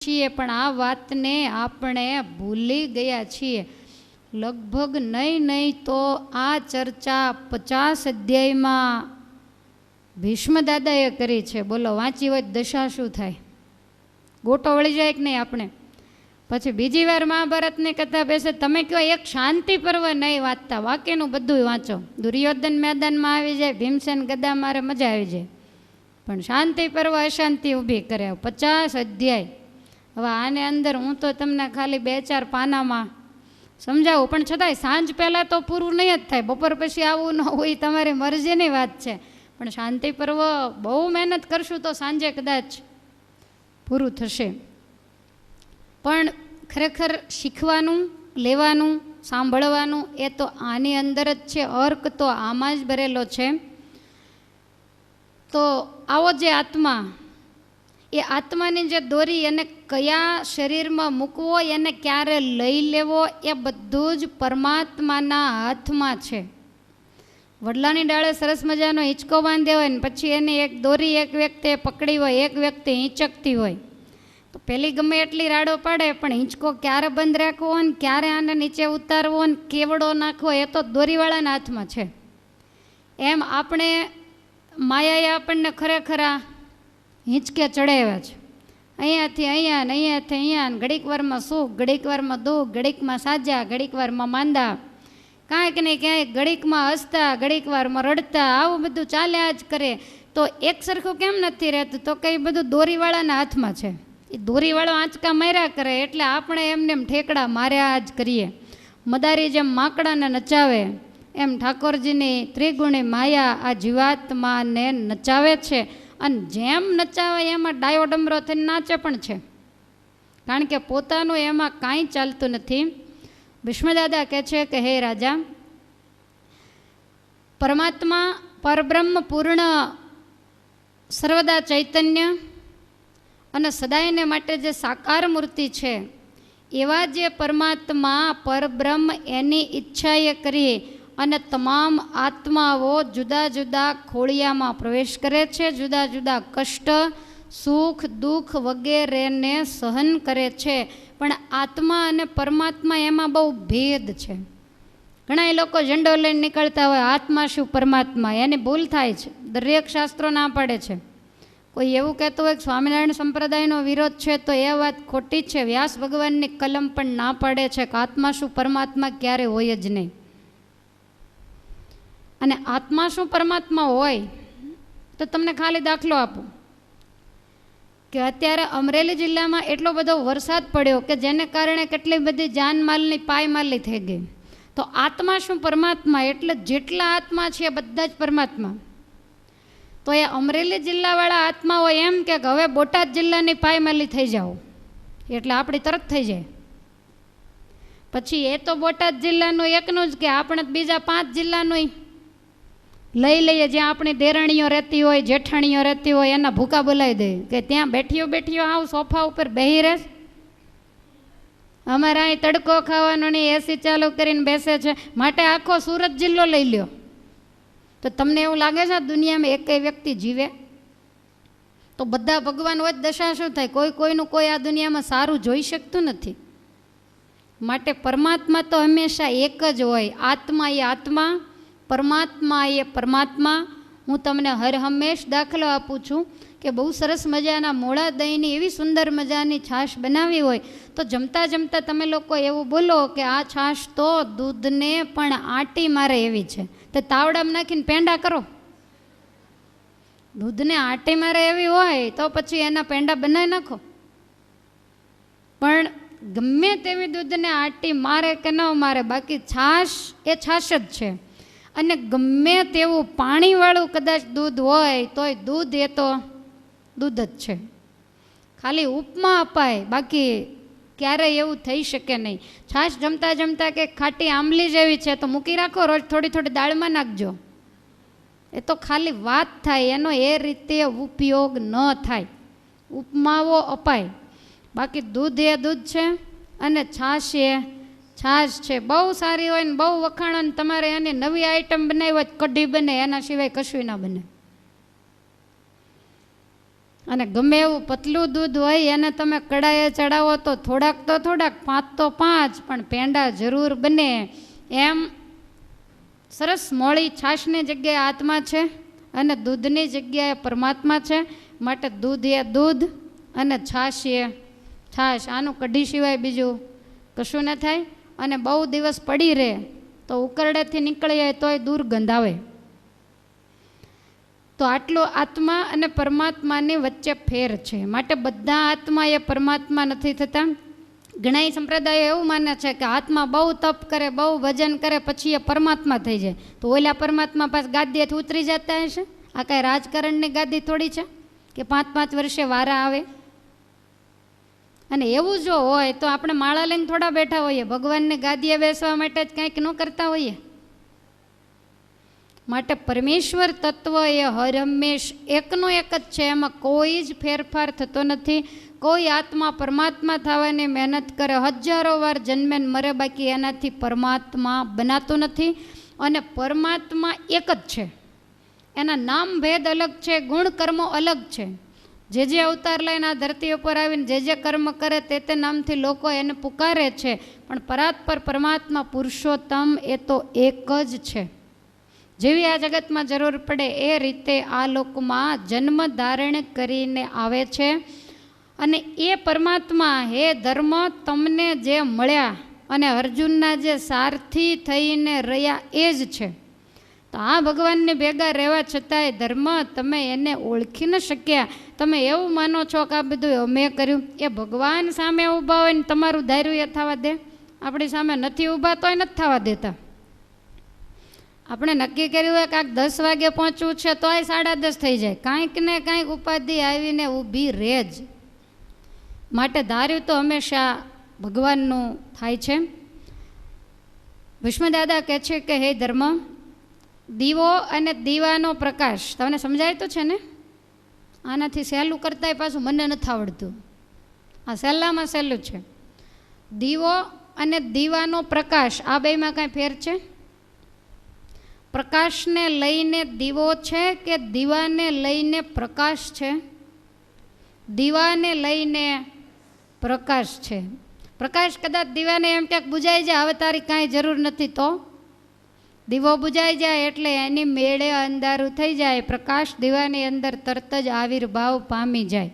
છીએ, પણ આ વાતને આપણે ભૂલી ગયા છીએ. લગભગ નહીં તો આ ચર્ચા 50 અધ્યાયમાં ભીષ્મ દાદાએ કરી છે. બોલો, વાંચી હોય દશા શું થાય? ગોટો વળી જાય કે નહીં આપણે? પછી બીજી વાર મહાભારતની કથા બેસે. તમે કહો એક શાંતિ પર્વ નહીં વાંચતા, વાક્યનું બધું વાંચો. દુર્યોધન મેદાનમાં આવી જાય, ભીમસેન ગદા મારે મજા આવી જાય, પણ શાંતિ પર્વ અશાંતિ ઊભી કરે. 50 અધ્યાય. હવે આને અંદર હું તો તમને ખાલી 2-4 પાનામાં સમજાવું, પણ છતાંય સાંજ પહેલાં તો પૂરું નહીં જ થાય. બપોર પછી આવું ન હોય તમારી મરજીની વાત છે, પણ શાંતિ પર્વ બહુ મહેનત કરશું તો સાંજે કદાચ પૂરું થશે. પણ ખરેખર શીખવાનું, લેવાનું, સાંભળવાનું એ તો આની અંદર જ છે. અર્ક તો આમાં જ ભરેલો છે. તો આવો જે આત્મા, એ આત્માની જે દોરી એને કયા શરીરમાં મૂકવો, એને ક્યારે લઈ લેવો, એ બધું જ પરમાત્માના હાથમાં છે. વડલાની ડાળે સરસ મજાનો હિંચકો બાંધ્યો હોય ને પછી એની એક દોરી એક વ્યક્તિએ પકડી હોય, એક વ્યક્તિ હિંચકતી હોય, તો પેલી ગમે એટલી રાડો પાડે, પણ હિંચકો ક્યારે બંધ રાખવો ને ક્યારે આને નીચે ઉતારવો ને કેવડો નાખવો, એ તો દોરીવાળાના હાથમાં છે. એમ આપણે માયાએ આપણને ખરેખર આ હિંચકે ચડાવ્યા છે. અહીંયાથી અહીંયા ને અહીંયાથી અહીંયા, ઘડીક વારમાં સુખ, ઘડીક વારમાં દુઃખ, ઘડીકમાં સાજા, ઘડીક વારમાં માંદા, કાંઈક ને ક્યાંક ઘડીકમાં હસતા, ઘડીક વારમાં રડતા, આવું બધું ચાલ્યા જ કરે. તો એક સરખું કેમ નથી રહેતું? તો કંઈ બધું દોરીવાળાના હાથમાં છે. એ દોરીવાળો આંચકા માર્યા કરે એટલે આપણે એમને એમ ઠેકડા માર્યા જ કરીએ. મદારી જેમ માકડાને નચાવે એમ ઠાકોરજીની ત્રિગુણી માયા આ જીવાત્માને નચાવે છે. અને જેમ નચાવે એમાં ડાયો ડમરો થઈને નાચે પણ છે, કારણ કે પોતાનું એમાં કાંઈ ચાલતું નથી. ભીષ્મદાદા કહે છે કે હે રાજા, પરમાત્મા પરબ્રહ્મ પૂર્ણ સર્વદા ચૈતન્ય અને સદાયને માટે જે સાકાર મૂર્તિ છે, એવા જે પરમાત્મા પરબ્રહ્મ એની ઈચ્છાએ કરી અને તમામ આત્માઓ જુદા જુદા ખોળિયામાં પ્રવેશ કરે છે, જુદા જુદા કષ્ટ, સુખ, દુઃખ વગેરેને સહન કરે છે. પણ આત્મા અને પરમાત્મા એમાં બહુ ભેદ છે. ઘણા લોકો ઝંડો લઈને નીકળતા હોય, આત્મા શું પરમાત્મા, એની ભૂલ થાય છે. દરેક શાસ્ત્રો ના પાડે છે. કોઈ એવું કહેતું હોય કે સ્વામિનારાયણ સંપ્રદાયનો વિરોધ છે, તો એ વાત ખોટી છે. વ્યાસ ભગવાનની કલમ પણ ના પાડે છે કે આત્મા શું પરમાત્મા ક્યારે હોય જ નહીં. અને આત્મા શું પરમાત્મા હોય તો તમને ખાલી દાખલો આપું કે અત્યારે અમરેલી જિલ્લામાં એટલો બધો વરસાદ પડ્યો કે જેને કારણે કેટલી બધી જાનમાલની પાયમાલી થઈ ગઈ. તો આત્મા શું પરમાત્મા? એટલે જેટલા આત્મા છે એ બધા જ પરમાત્મા. તો એ અમરેલી જિલ્લાવાળા આત્માઓ એમ કે હવે બોટાદ જિલ્લાની પાયમાલી થઈ જાઓ એટલે આપણી તરત થઈ જાય. પછી એ તો બોટાદ જિલ્લાનું એકનું જ કે આપણે બીજા 5 જિલ્લાનું લઈ લઈએ, જ્યાં આપણી દેરાણીઓ રહેતી હોય, જેઠાણીઓ રહેતી હોય, એના ભૂકા બોલાવી દે કે ત્યાં બેઠીઓ આવ સોફા ઉપર બેહી રહે. અમારે અહીં તડકો ખાવાનો નહીં, એસી ચાલુ કરીને બેસે છે, માટે આખો સુરત જિલ્લો લઈ લ્યો. તો તમને એવું લાગે છે દુનિયામાં એકેય વ્યક્તિ જીવે? તો બધા ભગવાન હોય દશા શું થાય? કોઈ કોઈનું કોઈ આ દુનિયામાં સારું જોઈ શકતું નથી. માટે પરમાત્મા તો હંમેશા એક જ હોય. આત્મા એ આત્મા, પરમાત્મા એ પરમાત્મા. હું તમને હર હંમેશ દાખલો આપું છું કે બહુ સરસ મજાના મોળા દહીંની એવી સુંદર મજાની છાશ બનાવી હોય, તો જમતા જમતા તમે લોકો એવું બોલો કે આ છાશ તો દૂધને પણ આંટી મારે એવી છે, તો તાવડામાં નાખીને પેંડા કરો. દૂધને આંટી મારે એવી હોય તો પછી એના પેંડા બનાવી નાખો. પણ ગમે તેવી દૂધને આંટી મારે કે ન મારે, બાકી છાશ એ છાશ જ છે. અને ગમે તેવું પાણીવાળું કદાચ દૂધ હોય તોય દૂધ એ તો દૂધ જ છે. ખાલી ઉપમા અપાય, બાકી ક્યારેય એવું થઈ શકે નહીં. છાશ જમતા જમતા કે ખાટી આંબલી જેવી છે તો મૂકી રાખો, રોજ થોડી થોડી દાળમાં નાખજો. એ તો ખાલી વાત થાય, એનો એ રીતે ઉપયોગ ન થાય. ઉપમાઓ અપાય, બાકી દૂધ એ દૂધ છે અને છાશ એ છાશ છે. બહુ સારી હોય ને બહુ વખાણો ને તમારે એની નવી આઈટમ બનાવી હોય, કઢી બને, એના સિવાય કશું ના બને. અને ગમે એવું પતલું દૂધ હોય એને તમે કડાઈએ ચડાવો તો થોડાક 5 તો 5, પણ પેંડા જરૂર બને. એમ સરસ મોળી છાશની જગ્યાએ આત્મા છે અને દૂધની જગ્યાએ પરમાત્મા છે. માટે દૂધ એ દૂધ અને છાશ એ છાશ. આનું કઢી સિવાય બીજું કશું ન થાય. અને બહુ દિવસ પડી રહે તો ઉકરડેથી નીકળી જાય તોય દુર્ગંધ આવે. તો આટલો આત્મા અને પરમાત્માની વચ્ચે ફેર છે. માટે બધા આત્મા એ પરમાત્મા નથી થતા. ઘણા સંપ્રદાયો એવું માને છે કે આત્મા બહુ તપ કરે, બહુ ભજન કરે, પછી એ પરમાત્મા થઈ જાય. તો ઓલા પરમાત્મા પાસે ગાદીએથી ઉતરી જતા હશે? આ કાંઈ રાજકારણની ગાદી થોડી છે કે 5-5 વર્ષે વારા આવે. અને એવું જો હોય તો આપણે માળા લઈને થોડા બેઠા હોઈએ, ભગવાનને ગાદીએ બેસવા માટે જ કંઈક ન કરતા હોઈએ. માટે પરમેશ્વર તત્વ એ હર હંમેશ એકનો એક જ છે. એમાં કોઈ જ ફેરફાર થતો નથી. કોઈ આત્મા પરમાત્મા થવાની મહેનત કરે, હજારો વાર જન્મે મરે, બાકી એનાથી પરમાત્મા બનાતું નથી. અને પરમાત્મા એક જ છે. એના નામ ભેદ અલગ છે, ગુણ કર્મો અલગ છે. જે અવતાર લઈને આ ધરતી ઉપર આવીને જે કર્મ કરે તે નામથી લોકો એને પુકારે છે. પણ પરાત્પર પરમાત્મા પુરુષોત્તમ એ તો એક જ છે. જેવી આ જગતમાં જરૂર પડે એ રીતે આ લોકમાં જન્મ ધારણ કરીને આવે છે. અને એ પરમાત્મા હે ધર્મ તમને જે મળ્યા અને અર્જુનના જે સારથી થઈને રહ્યા એ જ છે. તો આ ભગવાનને ભેગા રહેવા છતાંય ધર્મ તમે એને ઓળખી ન શક્યા. તમે એવું માનો છો કે આ બધું અમે કર્યું. એ ભગવાન સામે ઊભા હોય ને તમારું ધાર્યું એ થવા દે? આપણી સામે નથી ઊભા તોય નથી થવા દેતા. આપણે નક્કી કર્યું હોય કાંઈક 10 વાગે પહોંચવું છે તોય 10:30 થઈ જાય. કાંઈક ને કાંઈક ઉપાધિ આવીને ઊભી રહે જ. માટે ધાર્યું તો હંમેશા ભગવાનનું થાય છે. ભીષ્મદાદા કહે છે કે હે ધર્મ, દીવો અને દીવાનો પ્રકાશ તમને સમજાય તો છે ને? આનાથી સહેલું કરતાંય પાછું મને નથી આવડતું. આ સહેલામાં સહેલું છે. દીવો અને દીવાનો પ્રકાશ, આ બેમાં કાંઈ ફેર છે? પ્રકાશને લઈને દીવો છે કે દીવાને લઈને પ્રકાશ છે? દીવાને લઈને પ્રકાશ છે. પ્રકાશ કદાચ દીવાને એમ ક્યાંક બુજાઈ જાય, હવે તારી કાંઈ જરૂર નથી, તો દીવો બુજાઈ જાય એટલે એની મેળે અંધારું થઈ જાય. પ્રકાશ દીવાની અંદર તરત જ આવિર્ભાવ પામી જાય.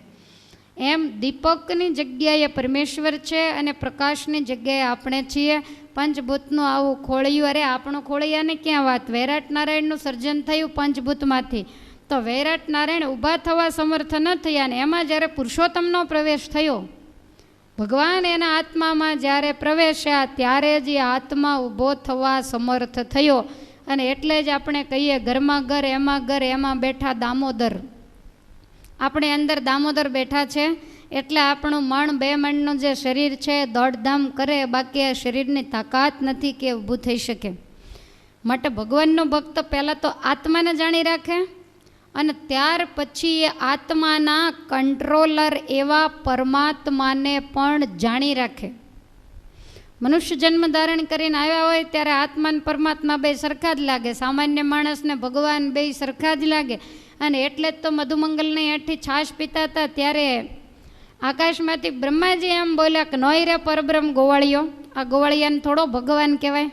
એમ દીપકની જગ્યાએ પરમેશ્વર છે અને પ્રકાશની જગ્યાએ આપણે છીએ. પંચભૂતનું આવું ખોળિયું. અરે આપણું ખોળિયાને ક્યાં વાત! વૈરાટ નારાયણનું સર્જન થયું પંચભૂતમાંથી. તો વૈરાટ નારાયણ ઊભા થવા સમર્થ ન થયા. અને એમાં જ્યારે પુરુષોત્તમનો પ્રવેશ થયો, ભગવાન એના આત્મામાં જ્યારે પ્રવેશ્યા ત્યારે જ એ આત્મા ઊભો થવા સમર્થ થયો. અને એટલે જ આપણે કહીએ ઘરમાં ઘર એમાં બેઠા દામોદર. આપણે અંદર દામોદર બેઠા છે એટલે આપણું મણ 2 મણનું જે શરીર છે દોડધામ કરે, બાકી આ શરીરની તાકાત નથી કે ઊભું થઈ શકે. માટે ભગવાનનો ભક્ત પહેલાં તો આત્માને જાણી રાખે અને ત્યાર પછી એ આત્માના કંટ્રોલર એવા પરમાત્માને પણ જાણી રાખે. મનુષ્ય જન્મ ધારણ કરીને આવ્યા હોય ત્યારે આત્મા અને પરમાત્મા બે સરખા જ લાગે. સામાન્ય માણસને ભગવાન બે સરખા જ લાગે. અને એટલે જ તો મધુમંગલની હેઠી છાશ પીતા હતા ત્યારે આકાશમાંથી બ્રહ્માજી એમ બોલ્યા કે નોય રે પરબ્રહ્મ ગોવાળિયો. આ ગોવાળિયાને થોડો ભગવાન કહેવાય,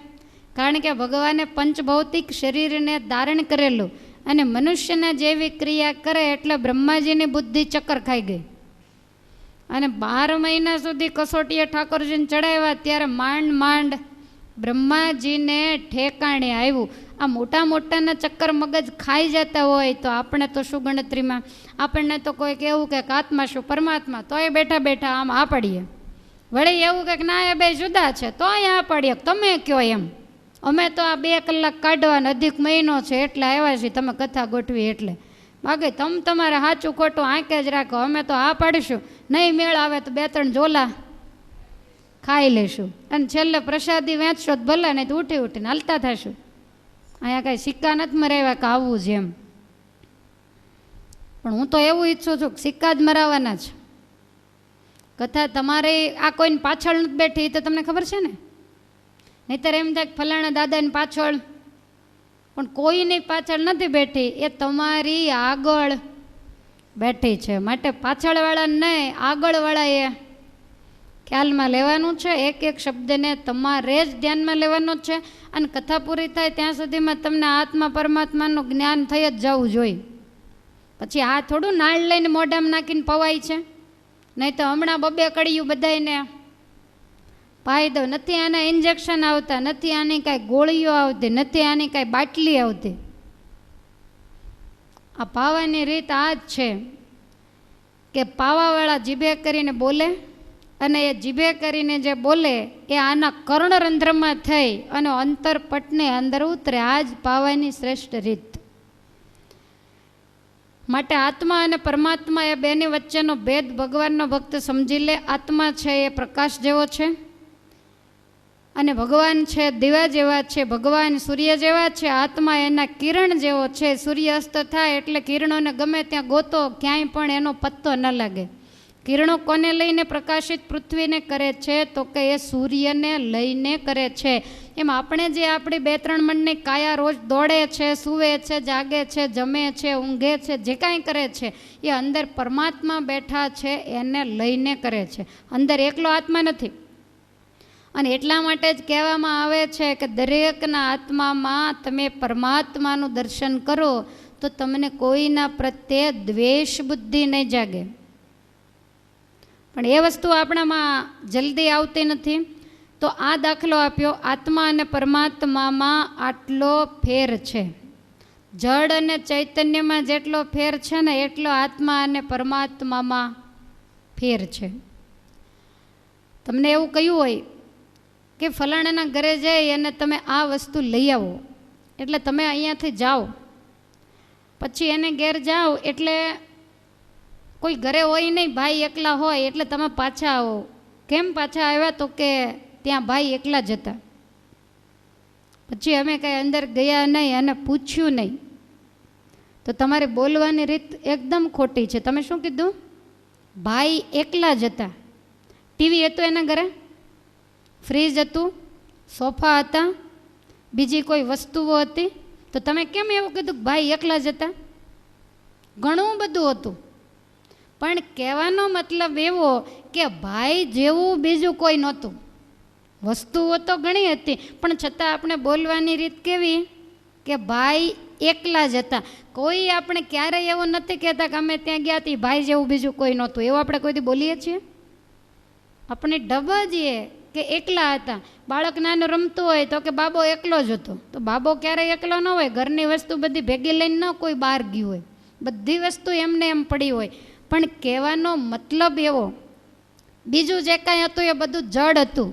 કારણ કે ભગવાને પંચભૌતિક શરીરને ધારણ કરેલું અને મનુષ્યના જેવી ક્રિયા કરે એટલે બ્રહ્માજીની બુદ્ધિ ચક્કર ખાઈ ગઈ. અને 12 મહિના સુધી કસોટીએ ઠાકોરજીને ચડાવ્યા ત્યારે માંડ બ્રહ્માજીને ઠેકાણે આવ્યું. આ મોટાના ચક્કર મગજ ખાઈ જતા હોય તો આપણે તો શું ગણતરીમાં? આપણને તો કોઈ કહેવું કે આત્મા શું પરમાત્મા, તોય બેઠા આમ આ પડીએ. વળી એવું કંઈક ના એ બે જુદા છે તોય આ પડીએ, તમે કયો એમ. અમે તો આ 2 કલાક કાઢવાનો અધિક મહિનો છે એટલે આવ્યા છીએ તમે કથા ગોઠવી એટલે. બાકી તમે તમારે સાચું ખોટું આંકે જ રાખો. અમે તો આ પાડીશું, નહીં મેળ આવે તો 2-3 ઝોલા ખાઈ લેશું અને છેલ્લે પ્રસાદી વેચશો તો ભલે, નહીં તો ઉઠીને હાલતા થશું. અહીંયા કાંઈ સિક્કા નથી મરાવ્યા કે આવવું છે એમ. પણ હું તો એવું ઈચ્છું છું કે સિક્કા જ મરાવવાના છે. કથા તમારે આ કોઈને પાછળ નથી બેઠી તો તમને ખબર છે ને. નહીંતર એમ થાય કે ફલાણા દાદાની પાછળ, પણ કોઈની પાછળ નથી બેઠી, એ તમારી આગળ બેઠી છે. માટે પાછળવાળા નહીં, આગળવાળાએ ખ્યાલમાં લેવાનું છે. એક એક શબ્દને તમારે જ ધ્યાનમાં લેવાનો છે. અને કથા પૂરી થાય ત્યાં સુધીમાં તમને આત્મા પરમાત્માનું જ્ઞાન થઈ જ જવું જોઈએ. પછી આ થોડું નાળ લઈને મોઢામાં નાખીને પવાય છે. નહીં તો હમણાં બબે કડિયું બધાને પાઈ દો. નથી આના ઇન્જેક્શન આવતા, નથી આની કાંઈ ગોળીઓ આવતી, નથી આની કાંઈ બાટલી આવતી. આ પાવાની રીત આ જ છે કે પાવાવાળા જીભે કરીને બોલે, અને એ જીભે કરીને જે બોલે એ આના કર્ણરંધ્રમાં થઈ અને અંતરપટને અંદર ઉતરે. આ જ પાવાની શ્રેષ્ઠ રીત. માટે આત્મા અને પરમાત્મા એ બેની વચ્ચેનો ભેદ ભગવાનનો ભક્ત સમજી લે. આત્મા છે એ પ્રકાશ જેવો છે, અને ભગવાન છે દીવા જેવા છે, ભગવાન સૂર્ય જેવા છે, આત્મા એના કિરણ જેવો છે. સૂર્ય અસ્ત થાય એટલે કિરણોને ગમે ત્યાં ગોતો, ક્યાંય પણ એનો પત્તો ન લાગે. કિરણો કોને લઈને પ્રકાશિત પૃથ્વીને કરે છે? તો કે એ સૂર્યને લઈને કરે છે. એમ આપણે જે આપણી 2-3 મણની કાયા રોજ દોડે છે, સૂવે છે, જાગે છે, જમે છે, ઊંઘે છે, જે કાંઈ કરે છે એ અંદર પરમાત્મા બેઠા છે એને લઈને કરે છે. અંદર એકલો આત્મા નથી. અને એટલા માટે જ કહેવામાં આવે છે કે દરેકના આત્મામાં તમે પરમાત્માનું દર્શન કરો તો તમને કોઈના પ્રત્યે દ્વેષ બુદ્ધિ નહીં જાગે. પણ એ વસ્તુ આપણામાં જલ્દી આવતી નથી. તો આ દાખલો આપ્યો. આત્મા અને પરમાત્મામાં આટલો ફેર છે. જળ અને ચૈતન્યમાં જેટલો ફેર છે ને એટલો આત્મા અને પરમાત્મામાં ફેર છે. તમને એવું કહ્યું હોય કે ફલાણાના ઘરે જઈ અને તમે આ વસ્તુ લઈ આવો, એટલે તમે અહીંયાથી જાઓ, પછી એને ઘેર જાઓ એટલે કોઈ ઘરે હોય નહીં, ભાઈ એકલા હોય એટલે તમે પાછા આવો. કેમ પાછા આવ્યા? તો કે ત્યાં ભાઈ એકલા જ હતા. પછી અમે કાંઈ અંદર ગયા નહીં અને પૂછ્યું નહીં. તો તમારી બોલવાની રીત એકદમ ખોટી છે. તમે શું કીધું? ભાઈ એકલા જ હતા. ટીવી હતું એના ઘરે, ફ્રીજ હતું, સોફા હતા, બીજી કોઈ વસ્તુઓ હતી. તો તમે કેમ એવું કીધું કે ભાઈ એકલા જ હતા? ઘણું બધું હતું. પણ કહેવાનો મતલબ એવો કે ભાઈ જેવું બીજું કોઈ નહોતું. વસ્તુઓ તો ઘણી હતી, પણ છતાં આપણે બોલવાની રીત કેવી કે ભાઈ એકલા જ હતા. કોઈ આપણે ક્યારેય એવું નથી કહેતા કે અમે ત્યાં ગયા હતી ભાઈ જેવું બીજું કોઈ નહોતું. એવું આપણે કોઈથી બોલીએ છીએ? આપણે ડબા જઈએ કે એકલા હતા. બાળક નાનું રમતું હોય તો કે બાબો એકલો જ હતો. તો બાબો ક્યારેય એકલો ન હોય. ઘરની વસ્તુ બધી ભેગી લઈને ન કોઈ બહાર ગયું હોય, બધી વસ્તુ એમને એમ પડી હોય. પણ કહેવાનો મતલબ એવો, બીજું જે કાંઈ હતું એ બધું જડ હતું.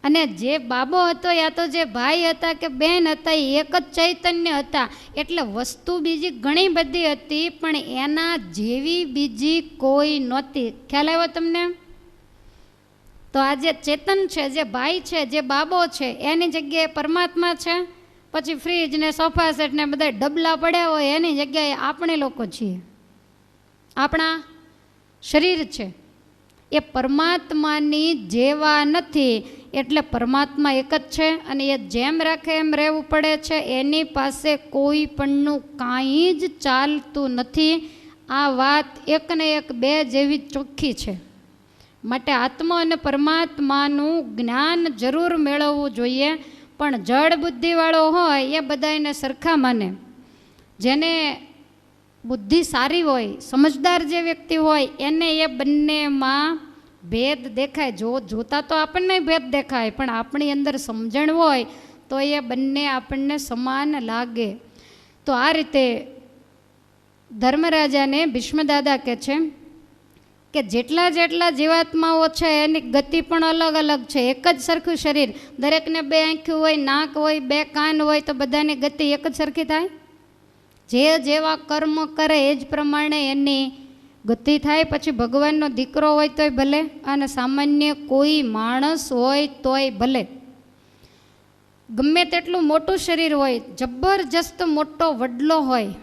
અને જે બાબો હતો યા તો જે ભાઈ હતા કે બહેન હતા એ એક જ ચૈતન્ય હતા. એટલે વસ્તુ બીજી ઘણી બધી હતી, પણ એના જેવી બીજી કોઈ નહોતી. ખ્યાલ આવ્યો તમને? તો આ જે ચેતન છે, જે ભાઈ છે, જે બાબો છે, એની જગ્યાએ પરમાત્મા છે. પછી ફ્રીજ ને સોફા સેટ ને બધા ડબલા પડ્યા હોય એની જગ્યાએ આપણે લોકો છીએ. આપણા શરીર છે એ પરમાત્માની જેવા નથી. એટલે પરમાત્મા એક જ છે અને એ જેમ રાખે એમ રહેવું પડે છે. એની પાસે કોઈ પણનું કાંઈ જ ચાલતું નથી. આ વાત એકને એક બે જેવી ચોખ્ખી છે. માટે આત્મા અને પરમાત્માનું જ્ઞાન જરૂર મેળવવું જોઈએ. પણ જડ બુદ્ધિવાળો હોય એ બધાને સરખા માને. જેને બુદ્ધિ સારી હોય, સમજદાર જે વ્યક્તિ હોય એને એ બંનેમાં ભેદ દેખાય. જોતા તો આપણને ભેદ દેખાય, પણ આપણી અંદર સમજણ હોય તો એ બંને આપણને સમાન લાગે. તો આ રીતે ધર્મરાજાને ભીષ્મદાદા કહે છે કે જેટલા જેટલા જીવાત્માઓ છે એની ગતિ પણ અલગ અલગ છે. એક જ સરખું શરીર, દરેકને 2 આંખો હોય, નાક હોય, 2 કાન હોય, તો બધાની ગતિ એક જ સરખી થાય? જે જેવા કર્મ કરે એ જ પ્રમાણે એની ગતિ થાય. પછી ભગવાનનો દીકરો હોય તોય ભલે, અને સામાન્ય કોઈ માણસ હોય તોય ભલે. ગમે તેટલું મોટું શરીર હોય, જબરજસ્ત મોટો વડલો હોય,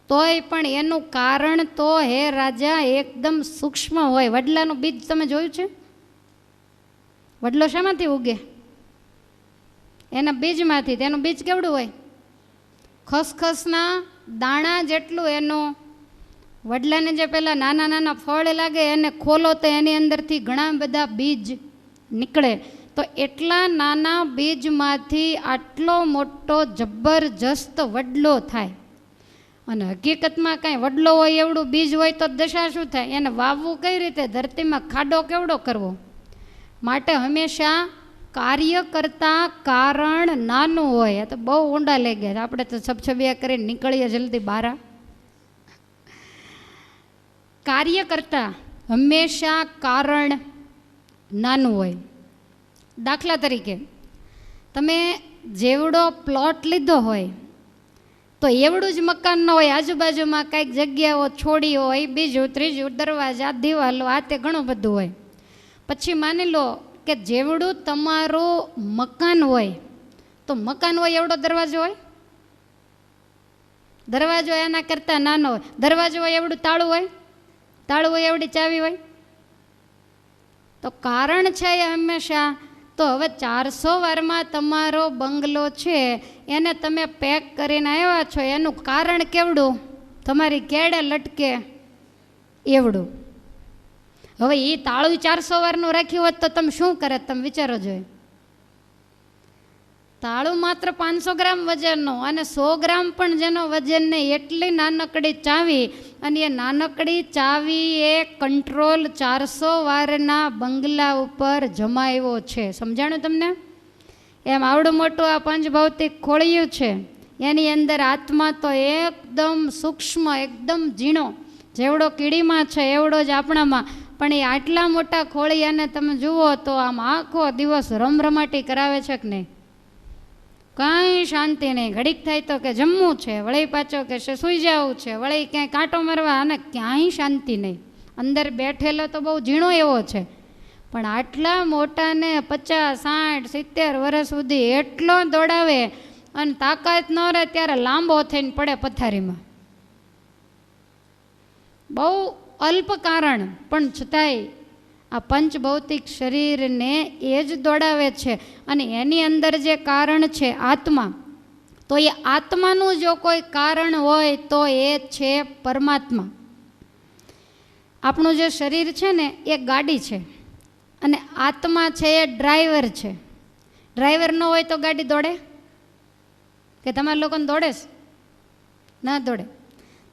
તોય પણ એનું કારણ તો હે રાજા એકદમ સૂક્ષ્મ હોય. વડલાનું બીજ તમે જોયું છે? વડલો શામાંથી ઉગે? એના બીજમાંથી. તેનું બીજ કેવડું હોય? ખસખસના દાણા જેટલું એનું વડલાને જે પેલા નાના નાના ફળ લાગે એને ખોલો તો એની અંદરથી ઘણા બધા બીજ નીકળે. તો એટલા નાના બીજમાંથી આટલો મોટો જબરજસ્ત વડલો થાય. અને હકીકતમાં કાંઈ વડલો હોય એવડું બીજ હોય તો દશા શું થાય? એને વાવવું કઈ રીતે? ધરતીમાં ખાડો કેવડો કરવો? માટે હંમેશા કાર્ય કરતાં કારણ નાનું હોય. તો બહુ ઊંડા લઈ ગયા, આપણે તો છબછબિયા કરીને નીકળીએ જલ્દી બહાર. કાર્ય કરતાં હંમેશા કારણ નાનું હોય. દાખલા તરીકે તમે જેવડો પ્લોટ લીધો હોય તો એવડું જ મકાન ન હોય, આજુબાજુમાં કાંઈક જગ્યાઓ છોડી હોય, બીજું ત્રીજું દરવાજા દિવાલો આ તે ઘણું બધું હોય. પછી માની લો કે જેવડું તમારું મકાન હોય તો મકાન હોય એવડો દરવાજો હોય? દરવાજો એના કરતાં નાનો હોય. દરવાજો હોય એવડું તાળું હોય? તાળું હોય એવડી ચાવી હોય? તો કારણ છે એ હંમેશા. તો હવે 400 વારમાં તમારો બંગલો છે એને તમે પેક કરીને આવ્યા છો, એનું કારણ કેવડું? તમારી કેડે લટકે એવડું. હવે એ તાળું 400 વારનું રાખ્યું હોત તો તમે શું કરે? તમે વિચારો જોઈએ. તાળું માત્ર 500 ગ્રામ વજનનું અને 100 ગ્રામ પણ જેનો વજન નહીં એટલી નાનકડી ચાવી, અને એ નાનકડી ચાવી એ કંટ્રોલ 400 વારના બંગલા ઉપર જમાવ્યો છે. સમજાણું તમને? એમ આવડું મોટું આ પંચભૌતિક ખોળિયું છે, એની અંદર આત્મા તો એકદમ સૂક્ષ્મ, એકદમ ઝીણો, જેવડો કીડીમાં છે એવડો જ આપણામાં. પણ એ આટલા મોટા ખોળિયાને તમે જુઓ તો આમ આખો દિવસ રમરમાટી કરાવે છે કે નહીં? કાંઈ શાંતિ નહીં. ઘડીક થાય તો કે જમવું છે, વળી પાછો કે સૂઈ જવું છે, વળી ક્યાંય કાંટો મારવા, અને ક્યાંય શાંતિ નહીં. અંદર બેઠેલો તો બહુ ઝીણો એવો છે, પણ આટલા મોટાને 50, 60, 70 વર્ષ સુધી એટલો દોડાવે અને તાકાત ન રહે ત્યારે લાંબો થઈને પડે પથારીમાં. બહુ અલ્પ કારણ, પણ છતાંય આ પંચભૌતિક શરીરને એ જ દોડાવે છે. અને એની અંદર જે કારણ છે આત્મા, તો એ આત્માનું જો કોઈ કારણ હોય તો એ છે પરમાત્મા. આપણું જે શરીર છે ને એ ગાડી છે અને આત્મા છે એ ડ્રાઈવર છે. ડ્રાઈવર ન હોય તો ગાડી દોડે? કે તમારા લોકોને દોડે? ના દોડે.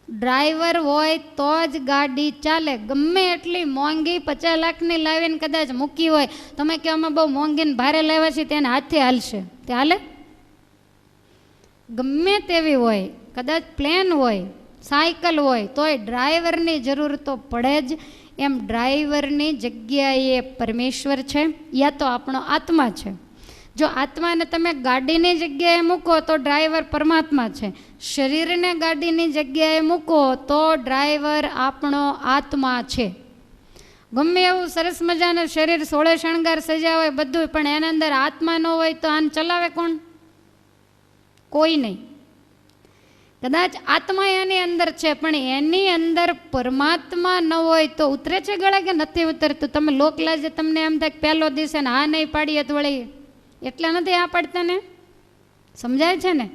ડ્રાઈવર હોય તો જ ગાડી ચાલે. ગમે એટલી મોંઘી 50 લાખની લાવીને કદાચ મૂકી હોય, તમે કહો અમે બહુ મોંઘીને ભારે લાવ્યા છીએ તેને હાથે હાલશે, તે હાલે? ગમે તેવી હોય, કદાચ પ્લેન હોય, સાયકલ હોય, તોય ડ્રાઈવરની જરૂર તો પડે જ. એમ ડ્રાઈવરની જગ્યાએ પરમેશ્વર છે યા તો આપણો આત્મા છે. જો આત્માને તમે ગાડીની જગ્યાએ મૂકો તો ડ્રાઈવર પરમાત્મા છે. શરીરને ગાડીની જગ્યાએ મૂકો તો ડ્રાઈવર આપણો આત્મા છે. ગમે એવું સરસ મજાનું શરીર, સોળે શણગાર સજા હોય બધું, પણ એના અંદર આત્મા ન હોય તો આને ચલાવે કોણ? કોઈ નહીં. કદાચ આત્મા એની અંદર છે પણ એની અંદર પરમાત્મા ન હોય તો ઉતરે છે ગળે કે નથી ઉતરતું? તમે લોકલાજે તમને એમ થાય પહેલો દિવસે ને હા નહીં પાડીએ તો વળી એટલા નથી આ પાડતા ને? સમજાય છે ને?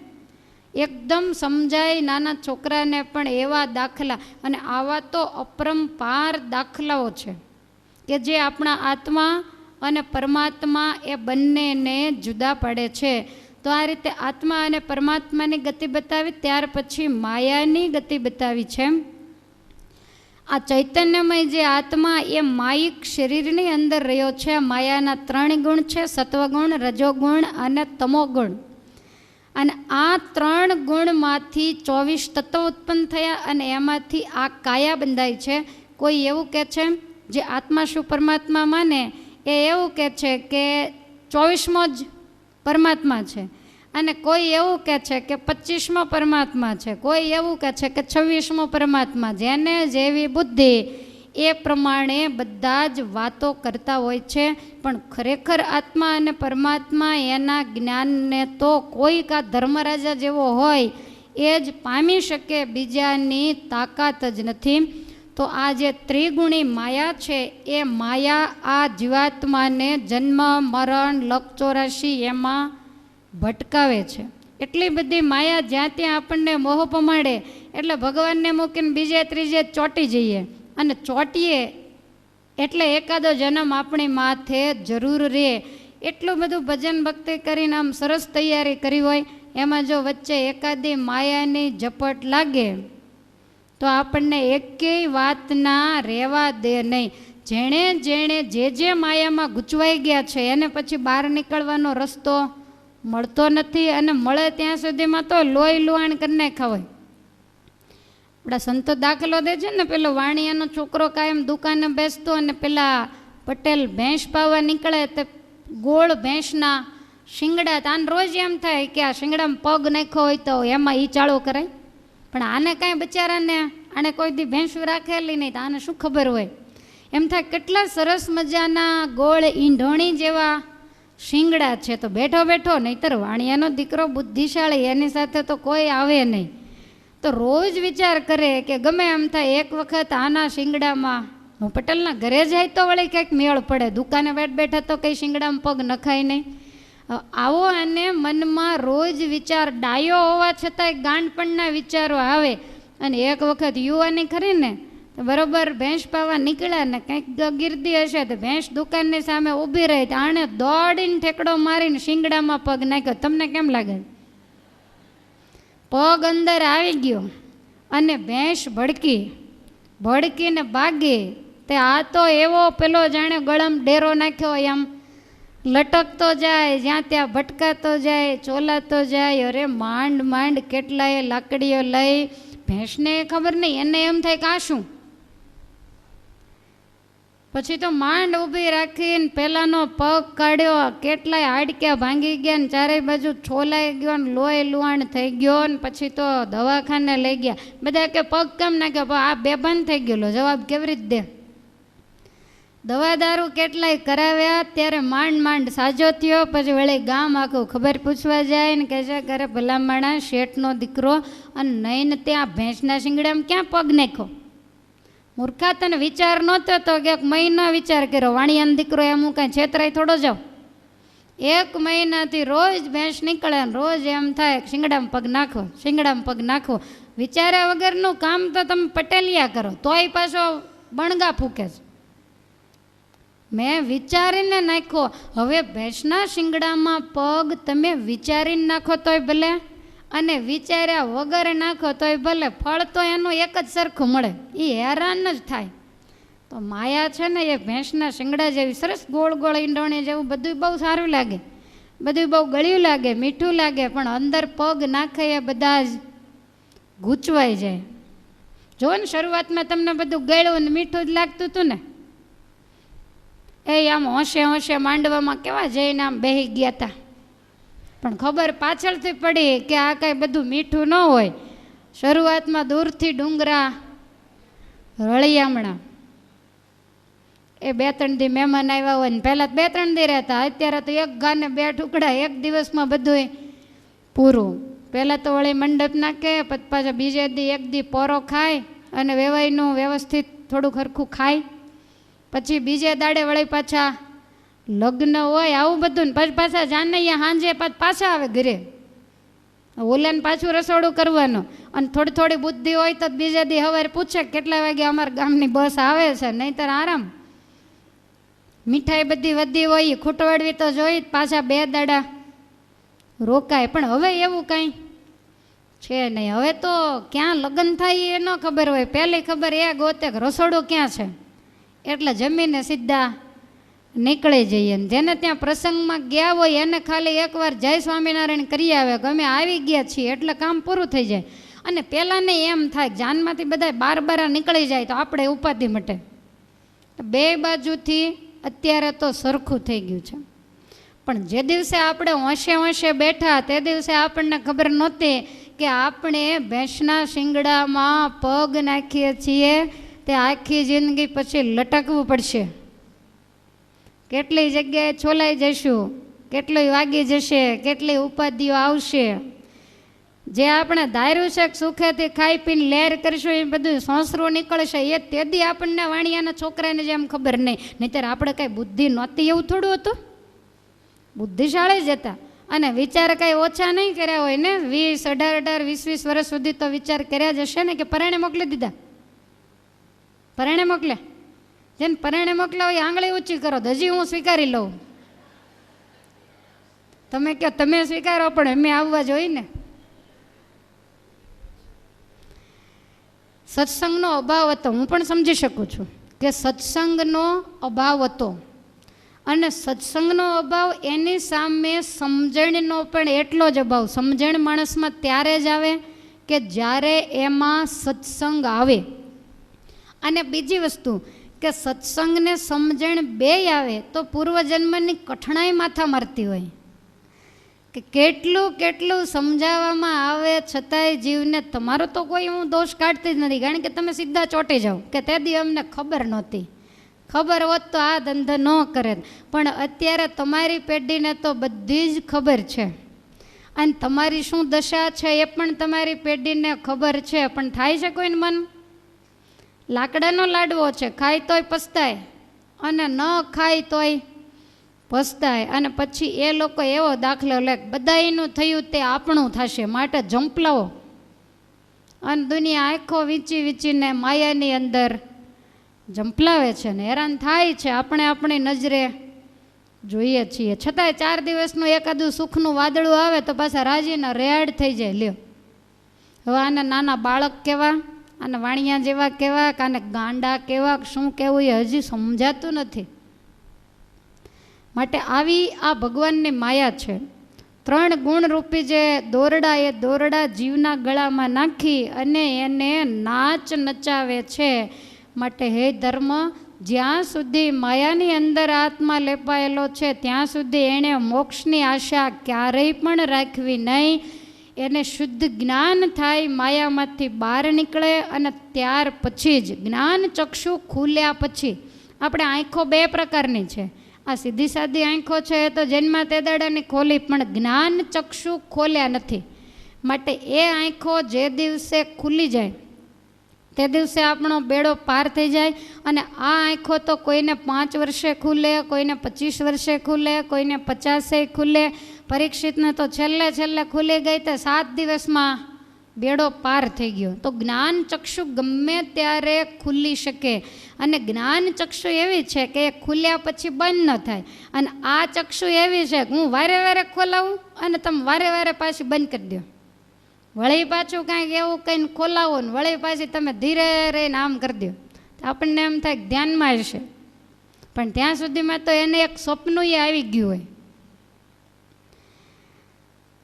એકદમ સમજાય. નાના છોકરાને પણ એવા દાખલા, અને આવા તો અપરંપાર દાખલાઓ છે કે જે આપણા આત્મા અને પરમાત્મા એ બંનેને જુદા પાડે છે. તો આ રીતે આત્મા અને પરમાત્માની ગતિ બતાવી, ત્યાર પછી માયાની ગતિ બતાવી છે. આ ચૈતન્યમય જે આત્મા એ માયિક શરીરની અંદર રહ્યો છે. માયાના 3 ગુણ છે, સત્વગુણ, રજોગુણ અને તમોગુણ. અને આ 3 ગુણમાંથી 24 તત્વો ઉત્પન્ન થયા અને એમાંથી આ કાયા બંધાય છે. કોઈ એવું કહે છે, જે આત્મા શું પરમાત્મા માને એ એવું કહે છે કે 24મો જ પરમાત્મા છે, અને કોઈ એવું કહે છે કે 25મો પરમાત્મા છે, કોઈ એવું કહે છે કે 26મો પરમાત્મા. જેને જેવી બુદ્ધિ એ પ્રમાણે બધા જ વાતો કરતા હોય છે. પણ ખરેખર આત્મા અને પરમાત્મા એના જ્ઞાનને તો કોઈક આ ધર્મરાજા જેવો હોય એ જ પામી શકે, બીજાની તાકાત જ નથી. તો આ જે ત્રિગુણી માયા છે એ માયા આ જીવાત્માને જન્મ, મરણ, લક 84 એમાં ભટકાવે છે. એટલી બધી માયા જ્યાં ત્યાં આપણને મોહ પમાડે એટલે ભગવાનને મૂકીને બીજે ત્રીજે ચોંટી જઈએ, અને ચોંટીએ એટલે એકાદો જન્મ આપણી માથે જરૂર રહે. એટલું બધું ભજન ભક્તિ કરીને આમ સરસ તૈયારી કરી હોય, એમાં જો વચ્ચે એકાદી માયાની ઝપટ લાગે તો આપણને એકેય વાતના રહેવા દે નહીં. જેણે જેણે જે માયામાં ગૂંચવાઈ ગયા છે એને પછી બહાર નીકળવાનો રસ્તો મળતો નથી, અને મળે ત્યાં સુધીમાં તો લોહી લુહાણ કરી નાખ્યા હોય. આપણા સંતો દાખલો દે છે ને, પેલો વાણિયાનો છોકરો કાયમ દુકાને બેસતો અને પેલા પટેલ ભેંસ પાવા નીકળે તે ગોળ ભેંસના શિંગડા, તાન રોજ એમ થાય કે આ શિંગડામાં પગ નાખ્યો હોય તો એમાં ઈ ચાળો કરાય. પણ આને કાંઈ બિચારાને, આને કોઈ દી ભેંસું રાખેલી નહીં તો આને શું ખબર હોય. એમ થાય કેટલા સરસ મજાના ગોળ ઈંઢોણી જેવા શિંગડા છે, તો બેઠો બેઠો, નહીંતર વાણિયાનો દીકરો બુદ્ધિશાળી, એની સાથે તો કોઈ આવે નહીં. તો રોજ વિચાર કરે કે ગમે એમ થાય એક વખત આના શિંગડામાં હું પટેલના ઘરે જાય તો વળી કંઈક મેળ પડે, દુકાને બેઠા તો કંઈ શિંગડામાં પગ નખાય નહીં. આવો અને મનમાં રોજ વિચાર, ડાયો હોવા છતાંય ગાંડપણના વિચારો આવે. અને એક વખત યુવાની ખરીને બરોબર ભેંસ પાવા નીકળ્યા ને કંઈક ગીર્દી હશે તો ભેંસ દુકાનની સામે ઊભી રહી, તો આણે દોડીને ઠેકડો મારીને શિંગડામાં પગ નાખ્યો. તમને કેમ લાગે? પગ અંદર આવી ગયો અને ભેંસ ભડકીને ભાગી. તે આ તો એવો પેલો જાણે ગળમ ડેરો નાખ્યો હોય, આમ લટકતો જાય, જ્યાં ત્યાં ભટકાતો જાય, ચોલાતો જાય. અરે માંડ માંડ કેટલાય લાકડીઓ લઈ, ભેંસને ખબર નહીં, એને એમ થાય કે આ શું. પછી તો માંડ ઊભી રાખીને પહેલાંનો પગ કાઢ્યો, કેટલાય હાડક્યા ભાંગી ગયા ને ચારેય બાજુ છોલાઈ ગયો ને લોહી લુહાણ થઈ ગયો ને પછી તો દવાખાને લઈ ગયા. બધા કે પગ કેમ નાખ્યો? આ બેભાન થઈ ગયેલો, જવાબ કેવી રીતે દે? દવા દારૂ કેટલાય કરાવ્યા, ત્યારે માંડ માંડ સાજો થયો. પછી વળી ગામ આખું ખબર પૂછવા જાય ને કહે છે કરે ભલા માણા શેઠનો દીકરો, અને નહીં ને ત્યાં ભેંસના શિંગડામાં ક્યાં પગ નાખ્યો? મૂર્ખા, તને વિચાર નહોતો તો કે 1 મહિનો વિચાર કર્યો, વાણિયાનો દીકરો એમ હું કાંઈ છેતરાઈ થોડો જાઉં. 1 મહિનાથી રોજ ભેંસ નીકળે ને રોજ એમ થાય શિંગડામાં પગ નાખો, શિંગડામાં પગ નાખો. વિચાર્યા વગરનું કામ તો તમે પટેલિયા કરો, તોય પાછો બણગા ફૂકે છે. મેં વિચારીને નાખ્યો. હવે ભેંસના શિંગડામાં પગ તમે વિચારીને નાખો તોય ભલે, અને વિચાર્યા વગર નાખો તોય ભલે, ફળ તો એનું એક જ સરખું મળે, એ હેરાન જ થાય. તો માયા છે ને એ ભેંસના શિંગડા જેવી સરસ ગોળ ગોળ ઈંડોણી જેવું બધું બહુ સારું લાગે, બધું બહુ ગળ્યું લાગે, મીઠું લાગે, પણ અંદર પગ નાખે એ બધા જ ગૂંચવાઈ જાય. જો ને શરૂઆતમાં તમને બધું ગળ્યું ને મીઠું જ લાગતું હતું ને, એ આમ હોંશે હોંશે માંડવામાં કેવા જઈને આમ બેસી ગયા હતા. પણ ખબર પાછળથી પડી કે આ કાંઈ બધું મીઠું ન હોય. શરૂઆતમાં દૂરથી ડુંગરા રળિયામણા, એ 2-3 દી મહેમાન આવ્યા હોય ને પહેલાં 2-3 દી રહેતા, અત્યારે તો એક ઘાને 2 ટુકડા, એક દિવસમાં બધું પૂરું. પહેલાં તો વળી મંડપ નાખે, પછી પાછા બીજે દી 1 દી પોરો ખાય અને વેવાઈનું વ્યવસ્થિત થોડુંક હરખું ખાય, પછી બીજે દાડે વળી પાછા લગ્ન હોય, આવું બધું. ને પછી પાછા જાનૈયા સાંજે પાછા આવે ઘરે, ઓલાને પાછું રસોડું કરવાનું. અને થોડી થોડી બુદ્ધિ હોય તો બીજા દી સવારે પૂછે કેટલા વાગે અમારા ગામની બસ આવે છે, નહીંતર આરામ. મીઠાઈ બધી વધી હોય, ખૂટવાડવી તો જોઈ, પાછા 2 દાડા રોકાય. પણ હવે એવું કાંઈ છે નહીં. હવે તો ક્યાં લગ્ન થાય એ ન ખબર હોય, પહેલી ખબર એ ગોતે રસોડું ક્યાં છે, એટલે જમીને સીધા નીકળી જઈએ. ને જેને ત્યાં પ્રસંગમાં ગયા હોય એને ખાલી એકવાર જય સ્વામિનારાયણ કરી આવે કે અમે આવી ગયા છીએ એટલે કામ પૂરું થઈ જાય. અને પહેલાંને એમ થાય જાનમાંથી બધા 12 નીકળી જાય તો આપણે ઉપાધિ મટે. 2 બાજુથી અત્યારે તો સરખું થઈ ગયું છે. પણ જે દિવસે આપણે હોંશે બેઠા તે દિવસે આપણને ખબર નહોતી કે આપણે ભેંસના શિંગડામાં પગ નાખીએ છીએ તે આખી જિંદગી પછી લટકવું પડશે. કેટલી જગ્યાએ છોલાઈ જઈશું, કેટલું વાગી જશે, કેટલી ઉપાધિઓ આવશે. જે આપણે ધાર્યું છે કે સુખેથી ખાઈ પીને લહેર કરીશું એ બધું સોંસરું નીકળશે, એ તેદી આપણને વાણિયાના છોકરાને જેમ ખબર નહીં. નહીંતર આપણે કાંઈ બુદ્ધિ નહોતી એવું થોડું હતું, બુદ્ધિશાળી જ હતા. અને વિચાર કાંઈ ઓછા નહીં કર્યા હોય ને, 20, 18, 20 વર્ષ સુધી તો વિચાર કર્યા જ હશે ને કે પરાણે મોકલી દીધા. પરાણે મોકલે, જેને પરાણે મોકલા હોય આંગળી ઊંચી કરો, હજી હું સ્વીકારી લઉં. તમે કહો તમે સ્વીકારો, પણ અમે આવવા જોઈએ ને. સત્સંગનો અભાવ હતો, હું પણ સમજી શકું છું કે સત્સંગનો અભાવ હતો. અને સત્સંગનો અભાવ એની સામે સમજણનો પણ એટલો જ અભાવ. સમજણ માણસમાં ત્યારે જ આવે કે જ્યારે એમાં સત્સંગ આવે. અને બીજી વસ્તુ કે સત્સંગને સમજણ બેય આવે તો પૂર્વજન્મની કઠણાઈ માથા મારતી હોય કે કેટલું કેટલું સમજાવવામાં આવે છતાંય જીવને તમારો તો કોઈ હું દોષ કાઢતી જ નથી, કારણ કે તમે સીધા ચોંટી જાઓ કે તે દી અમને ખબર નહોતી, ખબર હોત તો આ ધંધો ન કરે. પણ અત્યારે તમારી પેઢીને તો બધી જ ખબર છે, અને તમારી શું દશા છે એ પણ તમારી પેઢીને ખબર છે. પણ થાય છે કોઈને મન? લાકડાનો લાડવો છે, ખાય તોય પસ્તાય અને ન ખાય તોય પસ્તાય. અને પછી એ લોકો એવો દાખલો લે બધાયનું થયું તે આપણું થશે માટે જંપલાવો, અને દુનિયા આંખો વીંચી વીંચીને માયાની અંદર જંપલાવે છે ને હેરાન થાય છે. આપણે આપણી નજરે જોઈએ છીએ, છતાંય 4 દિવસનું એકાદું સુખનું વાદળું આવે તો પાછા રાજીના રેડ થઈ જાય. લ્યો, હવે આને નાના બાળક કેવા, આને વાણિયા જેવા કેવા, કાને ગાંડા કેવા, શું કહેવું એ હજી સમજાતું નથી. માટે આવી આ ભગવાનની માયા છે. 3 ગુણરૂપી જે દોરડા, એ દોરડા જીવના ગળામાં નાખી અને એને નાચ નચાવે છે. માટે હે ધર્મ, જ્યાં સુધી માયાની અંદર આત્મા લેપાયેલો છે ત્યાં સુધી એણે મોક્ષની આશા ક્યારેય પણ રાખવી નહીં. એને શુદ્ધ જ્ઞાન થાય, માયામાંથી બહાર નીકળે, અને ત્યાર પછી જ જ્ઞાન ચક્ષુ ખુલ્યા પછી. આપણે આંખો 2 પ્રકારની છે. આ સીધી સાદી આંખો છે એ તો જન્મા તે દાડાની ખોલી, પણ જ્ઞાન ચક્ષુ ખોલ્યા નથી. માટે એ આંખો જે દિવસે ખુલી જાય તે દિવસે આપણો બેડો પાર થઈ જાય. અને આ આંખો તો કોઈને 5 વર્ષે ખુલે, કોઈને 25 વર્ષે ખુલે, કોઈને 50 ખુલે. પરીક્ષિતને તો છેલ્લે ખુલી ગઈ તે 7 દિવસમાં બેડો પાર થઈ ગયો. તો જ્ઞાન ચક્ષુ ગમે ત્યારે ખુલી શકે, અને જ્ઞાન ચક્ષુ એવી છે કે એ ખુલ્યા પછી બંધ ન થાય. અને આ ચક્ષુ એવી છે કે હું વારે વારે ખોલાવું અને તમે વારે વારે પાછી બંધ કરી દો. વળી પાછું કાંઈક એવું કંઈને ખોલાવો ને વળી પાછી તમે ધીરે રહીને આમ કરી દો, આપણને એમ થાય કે ધ્યાનમાં હશે, પણ ત્યાં સુધીમાં તો એને એક સ્વપ્ન આવી ગયું હોય.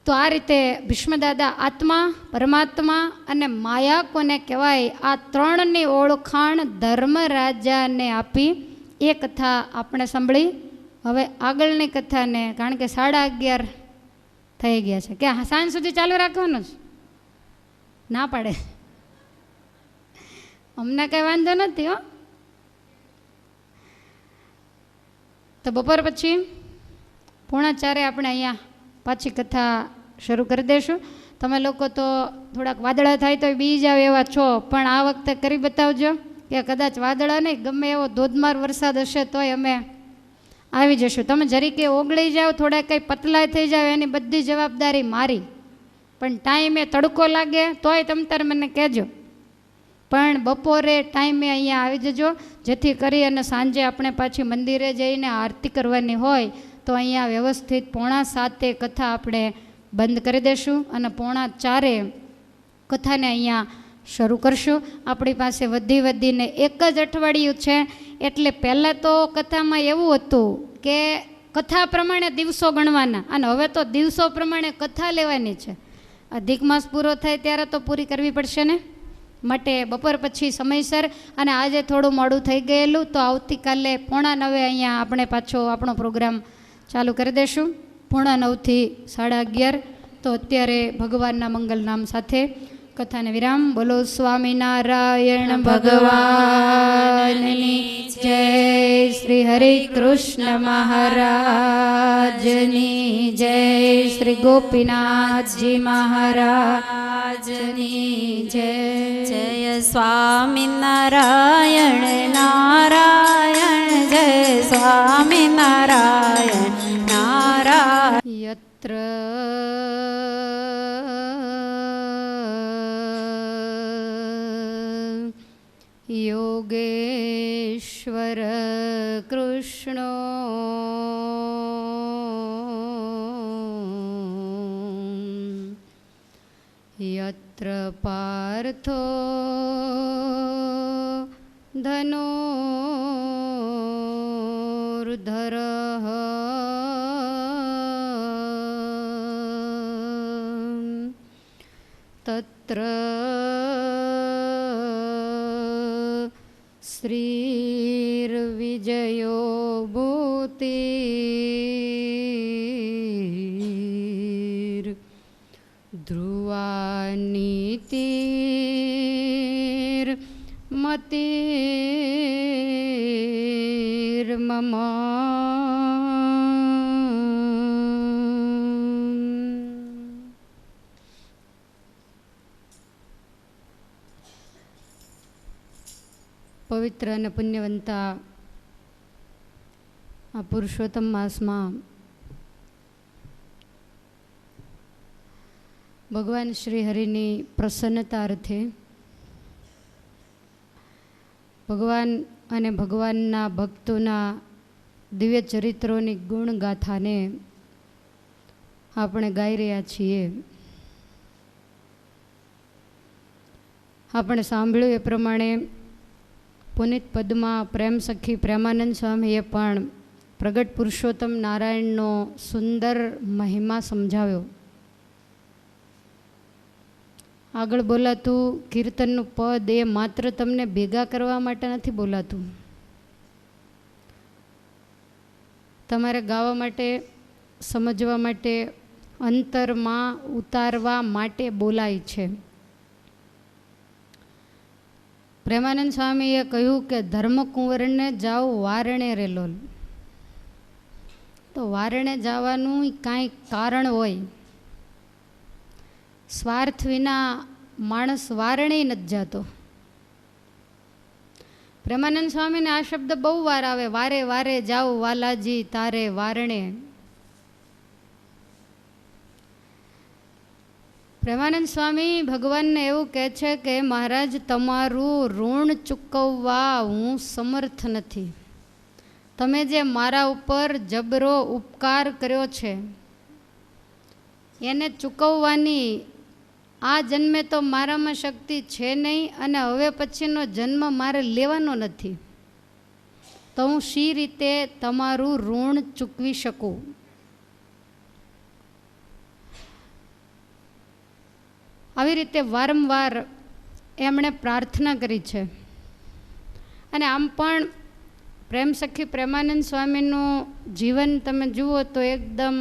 તો આ રીતે ભીષ્મદાદા આત્મા, પરમાત્મા અને માયા કોને કહેવાય, આ 3ની ઓળખાણ ધર્મરાજાને આપી. એ કથા આપણે સાંભળી. હવે આગળની કથાને, કારણ કે 11:30 થઈ ગયા છે, કે સાંજ સુધી ચાલુ રાખવાનું છે? ના પાડે, અમને કંઈ વાંધો નથી હો. તો બપોર પછી 3:45 આપણે અહીંયા પાછી કથા શરૂ કરી દઈશું. તમે લોકો તો થોડાક વાદળા થાય તો બી જાવ એવા છો, પણ આ વખતે કરી બતાવજો કે કદાચ વાદળા નહીં, ગમે એવો ધોધમાર વરસાદ હશે તોય અમે આવી જશું. તમે જરીકે ઓગળી જાઓ, થોડા કંઈ પતલા થઈ જાવ, એની બધી જવાબદારી મારી. પણ ટાઈમે તડકો લાગે તોય તમ તાર મને કહેજો, પણ બપોરે ટાઈમે અહીંયા આવી જજો, જેથી કરી અને સાંજે આપણે પાછી મંદિરે જઈને આરતી કરવાની હોય તો અહીંયા વ્યવસ્થિત 3:45 કથા આપણે બંધ કરી દઈશું અને 3:45 કથાને અહીંયા શરૂ કરશું. આપણી પાસે વધીને 1 જ અઠવાડિયું છે, એટલે પહેલાં તો કથામાં એવું હતું કે કથા પ્રમાણે દિવસો ગણવાના, અને હવે તો દિવસો પ્રમાણે કથા લેવાની છે. અધિક માસ પૂરો થાય ત્યારે તો પૂરી કરવી પડશે ને. માટે બપોર પછી સમયસર, અને આજે થોડું મોડું થઈ ગયેલું તો આવતીકાલે 9:45 અહીંયા આપણે પાછો આપણો પ્રોગ્રામ ચાલુ કરી દઈશું. 9:45 થી 11:30. તો અત્યારે ભગવાનના મંગલ નામ સાથે કથાને વિરામ. બોલો સ્વામિનારાયણ ભગવાનની જય. શ્રી હરે કૃષ્ણ મહારાજની જય. શ્રી ગોપીનાથજી મહારાજની જય. જય સ્વામિનારાયણ નારાયણ, જય સ્વામિનારાયણ નારાયણ. યત્ર યોગેશ્વર કૃષ્ણો યત્ર પાર્થો ધનુર્ધરઃ તત્ર શ્રીર્વિજયો ભૂતિર્ ધ્રુવાનીતિર્મતિર્મમ. પવિત્ર અને પુણ્યવંતા આ પુરુષોત્તમ માસમાં ભગવાન શ્રી હરિની પ્રસન્નતા અર્થે ભગવાન અને ભગવાનના ભક્તોના દિવ્ય ચરિત્રોની ગુણગાથાને આપણે ગાઈ રહ્યા છીએ. આપણે સાંભળ્યું એ પ્રમાણે પુનિત પદમાં પ્રેમ સખી પ્રેમાનંદ સ્વામીએ પણ પ્રગટ પુરુષોત્તમ નારાયણનો સુંદર મહિમા સમજાવ્યો. આગળ બોલાતું કીર્તનનું પદ એ માત્ર તમને ભેગા કરવા માટે નથી બોલાતું, તમારે ગાવા માટે, સમજવા માટે, અંતરમાં ઉતારવા માટે બોલાય છે. પ્રેમાનંદ સ્વામીએ કહ્યું કે ધર્મકુંવરને જાઓ વારણે રેલોલ. તો વારણે જવાનું કાંઈ કારણ હોય. સ્વાર્થ વિના માણસ વારણે નથી જતો. પ્રેમાનંદ સ્વામીને આ શબ્દ બહુ વાર આવે, વારે વારે જાઓ વાલાજી તારે વારણે. પ્રેમાનંદ સ્વામી ભગવાનને એવું કહે છે કે મહારાજ તમારું ઋણ ચૂકવવા હું સમર્થ નથી. તમે જે મારા ઉપર જબરો ઉપકાર કર્યો છે એને ચૂકવવાની આ જન્મે તો મારામાં શક્તિ છે નહીં, અને હવે પછીનો જન્મ મારે લેવાનો નથી. તો હું શી રીતે તમારું ઋણ ચૂકવી શકું? આવી રીતે વારંવાર એમણે પ્રાર્થના કરી છે. અને આમ પણ પ્રેમ સખી પ્રેમાનંદ સ્વામીનું જીવન તમે જુઓ તો એકદમ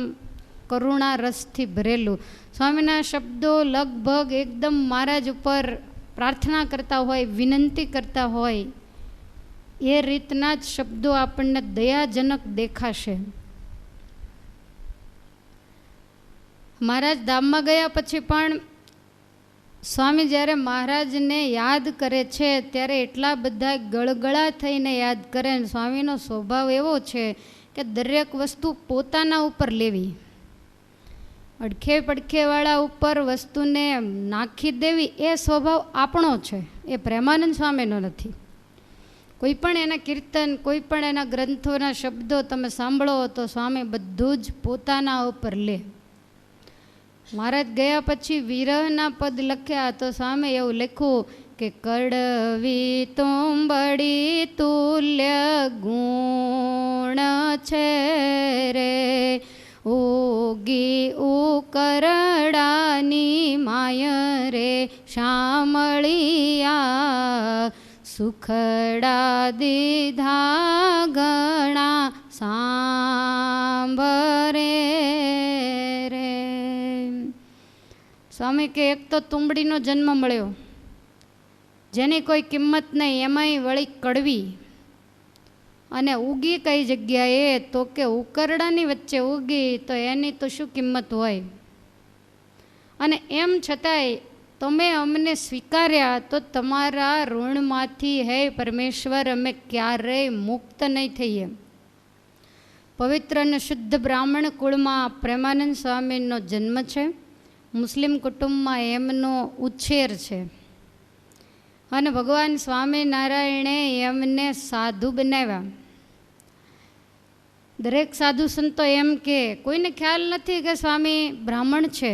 કરુણા રસથી ભરેલું. સ્વામીના શબ્દો લગભગ એકદમ મહારાજ ઉપર પ્રાર્થના કરતા હોય, વિનંતી કરતા હોય એ રીતના જ શબ્દો આપણને દયાજનક દેખાશે. મહારાજ ધામમાં ગયા પછી પણ સ્વામી જ્યારે મહારાજને યાદ કરે છે ત્યારે એટલા બધા ગળગળા થઈને યાદ કરે. સ્વામીનો સ્વભાવ એવો છે કે દરેક વસ્તુ પોતાના ઉપર લેવી, અડખે પડખેવાળા ઉપર વસ્તુને નાખી દેવી એ સ્વભાવ આપણો છે, એ પ્રેમાનંદ સ્વામીનો નથી. કોઈ પણ એના કીર્તન, કોઈ પણ એના ગ્રંથોના શબ્દો તમે સાંભળો તો સ્વામી બધું જ પોતાના ઉપર લે. મહારાજ ગયા પછી વિરહના પદ લખ્યા તો સ્વામી એવું લખ્યું કે કડવી તુંબડી તુલ્ય ગુણ છે રે, ઉગી ઉકરડાની માય રે શામળિયા, સુખડા દીધા ગણા સાંભરે રે. સ્વામી કે એક તો તુંબડીનો જન્મ મળ્યો જેની કોઈ કિંમત નહીં, એમાંય વળી કડવી, અને ઉગી કઈ જગ્યાએ તો કે ઉકરડાની વચ્ચે ઉગી, તો એની તો શું કિંમત હોય. અને એમ છતાંય તમે અમને સ્વીકાર્યા તો તમારા ઋણમાંથી હે પરમેશ્વર અમે ક્યારેય મુક્ત નહીં થઈએ. પવિત્ર અને શુદ્ધ બ્રાહ્મણ કુળમાં પ્રેમાનંદ સ્વામીનો જન્મ છે. મુસ્લિમ કુટુંબમાં એમનો ઉછેર છે અને ભગવાન સ્વામિનારાયણે એમને સાધુ બનાવ્યા. દરેક સાધુ સંતો એમ કે કોઈને ખ્યાલ નથી કે સ્વામી બ્રાહ્મણ છે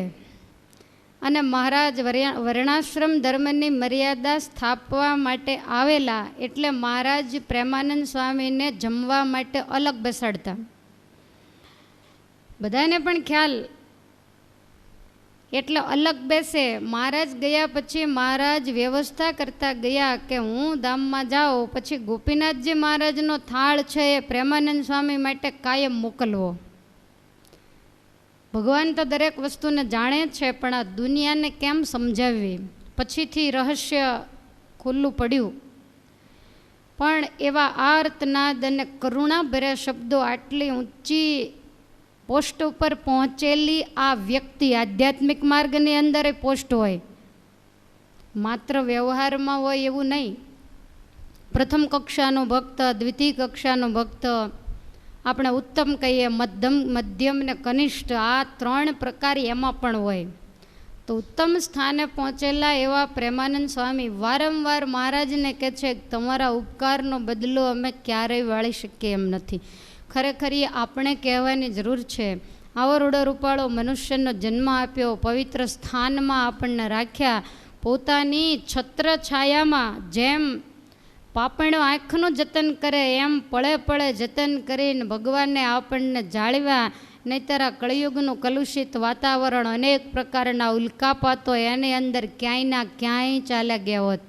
અને મહારાજ વર્ણાશ્રમ ધર્મની મર્યાદા સ્થાપવા માટે આવેલા, એટલે મહારાજ પ્રેમાનંદ સ્વામીને જમવા માટે અલગ બેસાડતા. બધાને પણ ખ્યાલ એટલે અલગ બેસે. મહારાજ ગયા પછી મહારાજ વ્યવસ્થા કરતા ગયા કે હું ધામમાં જાઉં, પછી ગોપીનાથજી મહારાજનો થાળ છે એ પ્રેમાનંદ સ્વામી માટે કાયમ મોકલવો. ભગવાન તો દરેક વસ્તુને જાણે છે, પણ આ દુનિયાને કેમ સમજાવવી, પછીથી રહસ્ય ખુલ્લું પડ્યું. પણ એવા આર્તનાદ અને કરુણાભર્યા શબ્દો આટલી ઊંચી પોસ્ટ ઉપર પહોંચેલી આ વ્યક્તિ, આધ્યાત્મિક માર્ગની અંદર એ પોસ્ટ હોય, માત્ર વ્યવહારમાં હોય એવું નહીં. પ્રથમ કક્ષાનો ભક્ત, દ્વિતીય કક્ષાનો ભક્ત, આપણે ઉત્તમ કહીએ, મધ્યમ ને કનિષ્ઠ, આ 3 પ્રકાર એમાં પણ હોય. તો ઉત્તમ સ્થાને પહોંચેલા એવા પ્રેમાનંદ સ્વામી વારંવાર મહારાજને કહે છે કે તમારા ઉપકારનો બદલો અમે ક્યારેય વાળી શકીએ એમ નથી. ખરેખર એ આપણે કહેવાની જરૂર છે. આવો રૂડો રૂપાળો મનુષ્યનો જન્મ આપ્યો, પવિત્ર સ્થાનમાં આપણને રાખ્યા, પોતાની છત્ર છાયામાં જેમ પાપણો આંખનું જતન કરે એમ પળે પળે જતન કરીને ભગવાને આપણને જાળવ્યા. નહીંતર આ કળિયુગનું કલુષિત વાતાવરણ, અનેક પ્રકારના ઉલ્કાપાતો એની અંદર ક્યાંયના ક્યાંય ચાલ્યા ગયા હોત.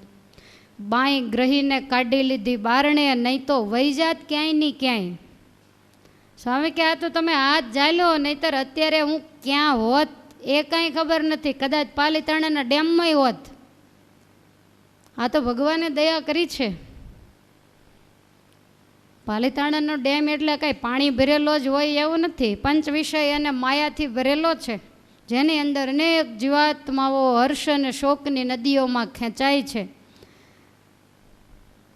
બાઈ ગ્રહીને કાઢી લીધી બારણે, નહીં તો વહી જાત ક્યાંય નહીં ક્યાંય. સ્વામી કે આ તો તમે હાથ ઝાલ્યો, નહીંતર અત્યારે હું ક્યાં હોત એ કાંઈ ખબર નથી, કદાચ પાલીતાણાના ડેમમાં હોત. આ તો ભગવાને દયા કરી છે. પાલીતાણાનો ડેમ એટલે કાંઈ પાણી ભરેલો જ હોય એવું નથી, પંચ વિષય અને માયાથી ભરેલો છે, જેની અંદર અનેક જીવાત્માઓ હર્ષ અને શોકની નદીઓમાં ખેંચાય છે.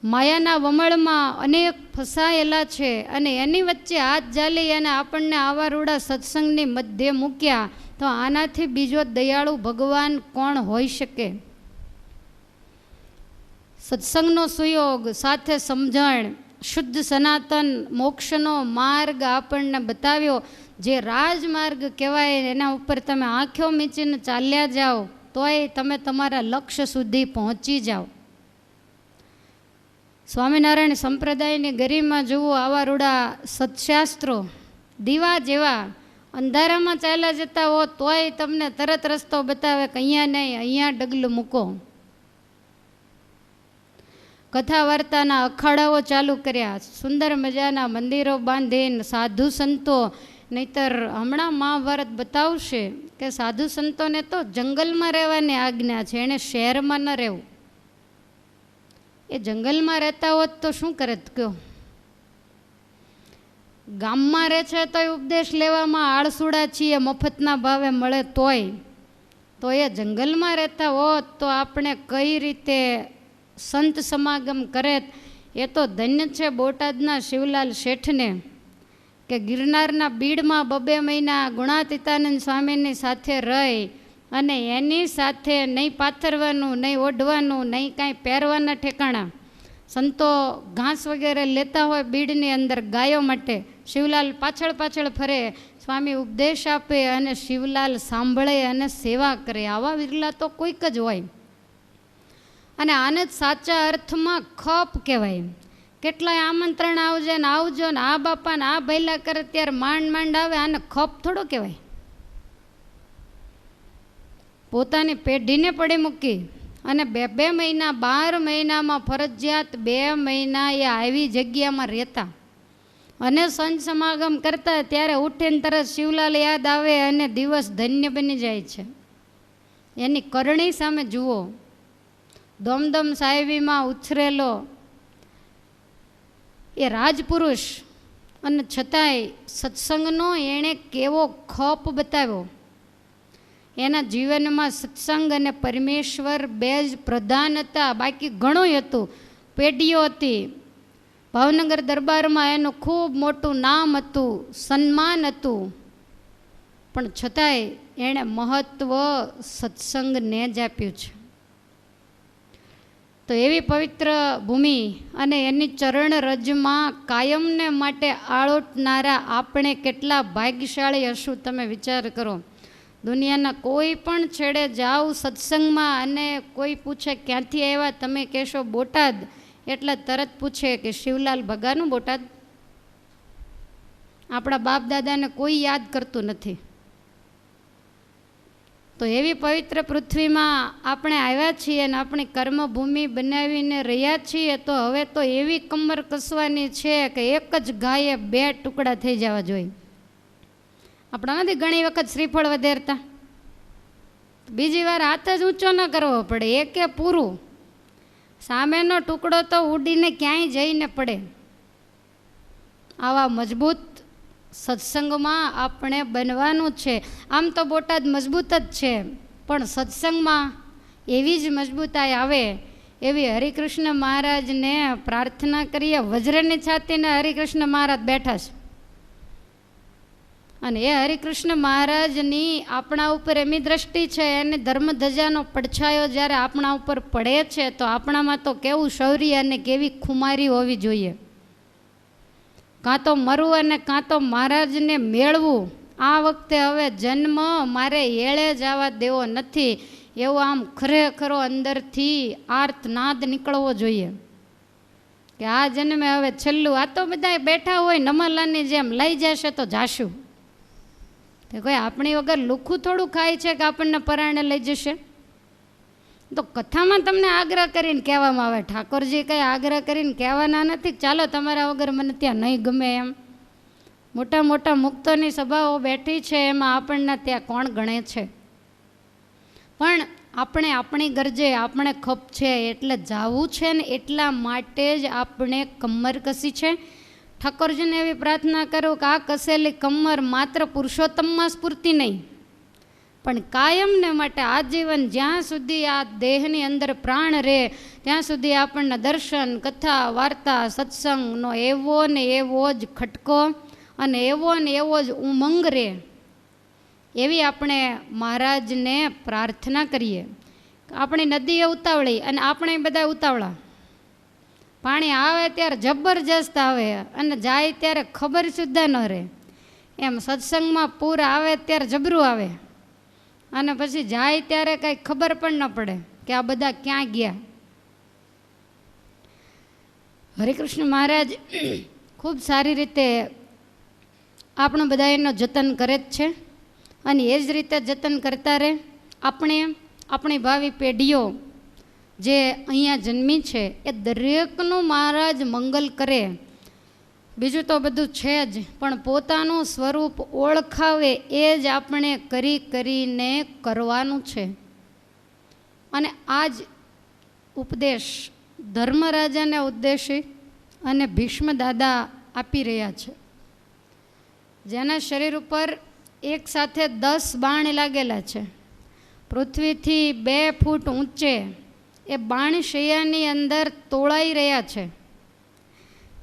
માયાના વમળમાં અનેક ફસાયેલા છે અને એની વચ્ચે હાથ ઝાલી અને આપણને આવા રૂડા સત્સંગની મધ્યે મૂક્યા. તો આનાથી બીજો દયાળુ ભગવાન કોણ હોઈ શકે? સત્સંગનો સુયોગ સાથે સમજણ, શુદ્ધ સનાતન મોક્ષનો માર્ગ આપણને બતાવ્યો. જે રાજમાર્ગ કહેવાય એના ઉપર તમે આંખો મીચીને ચાલ્યા જાઓ તોય તમે તમારા લક્ષ્ય સુધી પહોંચી જાઓ. સ્વામિનારાયણ સંપ્રદાયની ગરિમા જુઓ, આવા રૂડા સત્શાસ્ત્રો દીવા જેવા અંધારામાં ચાલ્યા જતા હો તોય તમને તરત રસ્તો બતાવે કે અહીંયા નહીં, અહીંયા ડગલું મૂકો. કથા વાર્તાના અખાડાઓ ચાલુ કર્યા, સુંદર મજાના મંદિરો બાંધીને સાધુ સંતો, નહીતર હમણાં મહાભારત બતાવશે કે સાધુ સંતોને તો જંગલમાં રહેવાની આજ્ઞા છે, એણે શહેરમાં ન રહેવું. એ જંગલમાં રહેતા હોત તો શું કરે કયો? ગામમાં રહે છે તો ઉપદેશ લેવામાં આળસુડા છીએ, મફતના ભાવે મળે તોય. તો એ જંગલમાં રહેતા હોત તો આપણે કઈ રીતે સંત સમાગમ કરે? એ તો ધન્ય છે બોટાદના શિવલાલ શેઠને કે ગિરનારના બીડમાં 2 મહિના ગુણાતીતાનંદ સ્વામીની સાથે રહી અને એની સાથે નહીં પાથરવાનું, નહીં ઓઢવાનું, નહીં કાંઈ પહેરવાના ઠેકાણા. સંતો ઘાસ વગેરે લેતા હોય બીડની અંદર ગાયો માટે, શિવલાલ પાછળ પાછળ ફરે, સ્વામી ઉપદેશ આપે અને શિવલાલ સાંભળે અને સેવા કરે. આવા વિરલા તો કોઈક જ હોય. અને આને જ સાચા અર્થમાં ખપ કહેવાય. કેટલાય આમંત્રણ આવજે ને આવજો ને આ બાપાને આ ભૈલા કરે ત્યારે માંડ માંડ આવે, આને ખપ થોડો કહેવાય. પોતાની પેઢીને પડી મૂકી અને 2 મહિના 12 મહિનામાં ફરજિયાત 2 મહિના એ આવી જગ્યામાં રહેતા અને સંત સમાગમ કરતા. ત્યારે ઉઠીને તરત શિવલાલ યાદ આવે અને દિવસ ધન્ય બની જાય છે. એની કરણી સામે જુઓ. દમદમ સાહેબીમાં ઉછરેલો એ રાજપુરુષ અને છતાંય સત્સંગનો એણે કેવો ખપ બતાવ્યો. એના જીવનમાં સત્સંગ અને પરમેશ્વર 2 જ પ્રધાન હતા, બાકી ઘણું હતું. પેઢીઓ હતી, ભાવનગર દરબારમાં એનું ખૂબ મોટું નામ હતું, સન્માન હતું, પણ છતાંય એણે મહત્ત્વ સત્સંગને જ આપ્યું છે. તો એવી પવિત્ર ભૂમિ અને એની ચરણ રજમાં કાયમને માટે આળોટનારા આપણે કેટલા ભાગ્યશાળી હશું, તમે વિચાર કરો. દુનિયાના કોઈ પણ છેડે જાઓ સત્સંગમાં અને કોઈ પૂછે ક્યાંથી આવ્યા, તમે કહેશો બોટાદ, એટલે તરત પૂછે કે શિવલાલ ભગાનું બોટાદ. આપણા બાપ દાદાને કોઈ યાદ કરતું નથી. તો એવી પવિત્ર પૃથ્વીમાં આપણે આવ્યા છીએ અને આપણી કર્મભૂમિ બનાવીને રહ્યા છીએ, તો હવે તો એવી કમર કસવાની છે કે એક જ ગાયે 2 ટુકડા થઈ જવા જોઈએ. આપણા નથી ઘણી વખત શ્રીફળ વધેરતા, બીજી વાર હાથ જ ઊંચો ન કરવો પડે, એકે પૂરું. સામેનો ટુકડો તો ઉડીને ક્યાંય જઈને પડે. આવા મજબૂત સત્સંગમાં આપણે બનવાનું છે. આમ તો બોટાદ મજબૂત જ છે, પણ સત્સંગમાં એવી જ મજબૂતાઈ આવે એવી હરિકૃષ્ણ મહારાજને પ્રાર્થના કરીએ. વજ્રની છાતીને હરિકૃષ્ણ મહારાજ બેઠા છે, અને એ હરિકૃષ્ણ મહારાજની આપણા ઉપર એમની દ્રષ્ટિ છે, એને ધર્મધજાનો પડછાયો જ્યારે આપણા ઉપર પડે છે, તો આપણામાં તો કેવું શૌર્ય અને કેવી ખુમારી હોવી જોઈએ. કાં તો મરવું અને કાં તો મહારાજને મેળવું. આ વખતે હવે જન્મ મારે એળે જવા દેવો નથી, એવો આમ ખરેખરો અંદરથી આર્તનાદ નીકળવો જોઈએ કે આ જન્મે હવે છેલ્લું. આ તો બધા બેઠા હોય નમલાની જેમ, લઈ જશે તો જાશું. તો કોઈ આપણી વગર લુખું થોડું ખાય છે કે આપણને પરાણે લઈ જશે. તો કથામાં તમને આગ્રહ કરીને કહેવામાં આવે, ઠાકોરજી કંઈ આગ્રહ કરીને કહેવાના નથી ચાલો તમારા વગર મને ત્યાં નહીં ગમે એમ. મોટા મોટા મુક્તોની સભાઓ બેઠી છે, એમાં આપણને ત્યાં કોણ ગણે છે? પણ આપણે આપણી ગરજે આપણે ખપ છે એટલે જાવું છે ને, એટલા માટે જ આપણે કમર કસી છે. ઠાકોરજીને એવી પ્રાર્થના કરું કે આ કસેલી કમર માત્ર પુરુષોત્તમમાં સ્ફૂર્તિ નહીં, પણ કાયમને માટે આજીવન જ્યાં સુધી આ દેહની અંદર પ્રાણ રહે ત્યાં સુધી આપણને દર્શન, કથા, વાર્તા, સત્સંગનો એવો ને એવો જ ખટકો અને એવો ને એવો જ ઉમંગ રહે, એવી આપણે મહારાજને પ્રાર્થના કરીએ. આપણી નદીએ ઉતાવળી અને આપણે બધા ઉતાવળા. પાણી આવે ત્યારે જબરજસ્ત આવે અને જાય ત્યારે ખબર સુદ્ધા ન રહે. એમ સત્સંગમાં પૂર આવે ત્યારે જબરું આવે અને પછી જાય ત્યારે કાંઈ ખબર પણ ન પડે કે આ બધા ક્યાં ગયા. હરિકૃષ્ણ મહારાજ ખૂબ સારી રીતે આપણું બધા એનો જતન કરે જ છે, અને એ જ રીતે જતન કરતા રહે. આપણી ભાવિ પેઢીઓ જે અહીંયા જન્મી છે એ દરેકનું મહારાજ મંગલ કરે. બીજું તો બધું છે જ, પણ પોતાનું સ્વરૂપ ઓળખાવે એ જ આપણે કરીને કરવાનું છે. અને આ જ ઉપદેશ ધર્મરાજાને ઉદ્દેશી અને ભીષ્મ દાદા આપી રહ્યા છે, જેના શરીર ઉપર એક સાથે 10 બાણ લાગેલા છે. પૃથ્વીથી 2 ફૂટ ઊંચે એ બાણ શૈયાની અંદર તોળાઈ રહ્યા છે.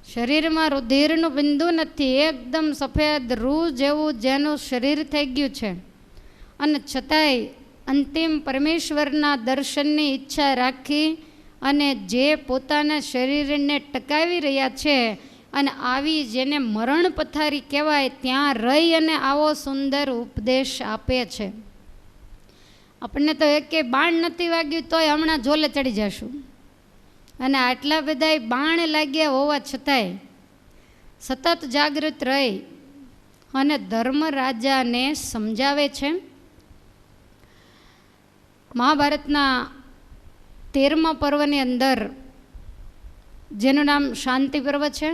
શરીરમાં રુધિરનું બિંદુ નથી, એકદમ સફેદ રૂ જેવું જેનું શરીર થઈ ગયું છે, અને છતાંય અંતિમ પરમેશ્વરના દર્શનની ઈચ્છા રાખી અને જે પોતાના શરીરને ટકાવી રહ્યા છે અને આવી જેને મરણ પથારી કહેવાય ત્યાં રહી અને આવો સુંદર ઉપદેશ આપે છે. આપણને તો એકે બાણ નથી વાગ્યું તોય હમણાં ઝોલે ચડી જશું, અને આટલા બધા બાણ લાગ્યા હોવા છતાંય સતત જાગૃત રહી અને ધર્મરાજાને સમજાવે છે. મહાભારતના 13મા પર્વની અંદર જેનું નામ શાંતિ પર્વ છે,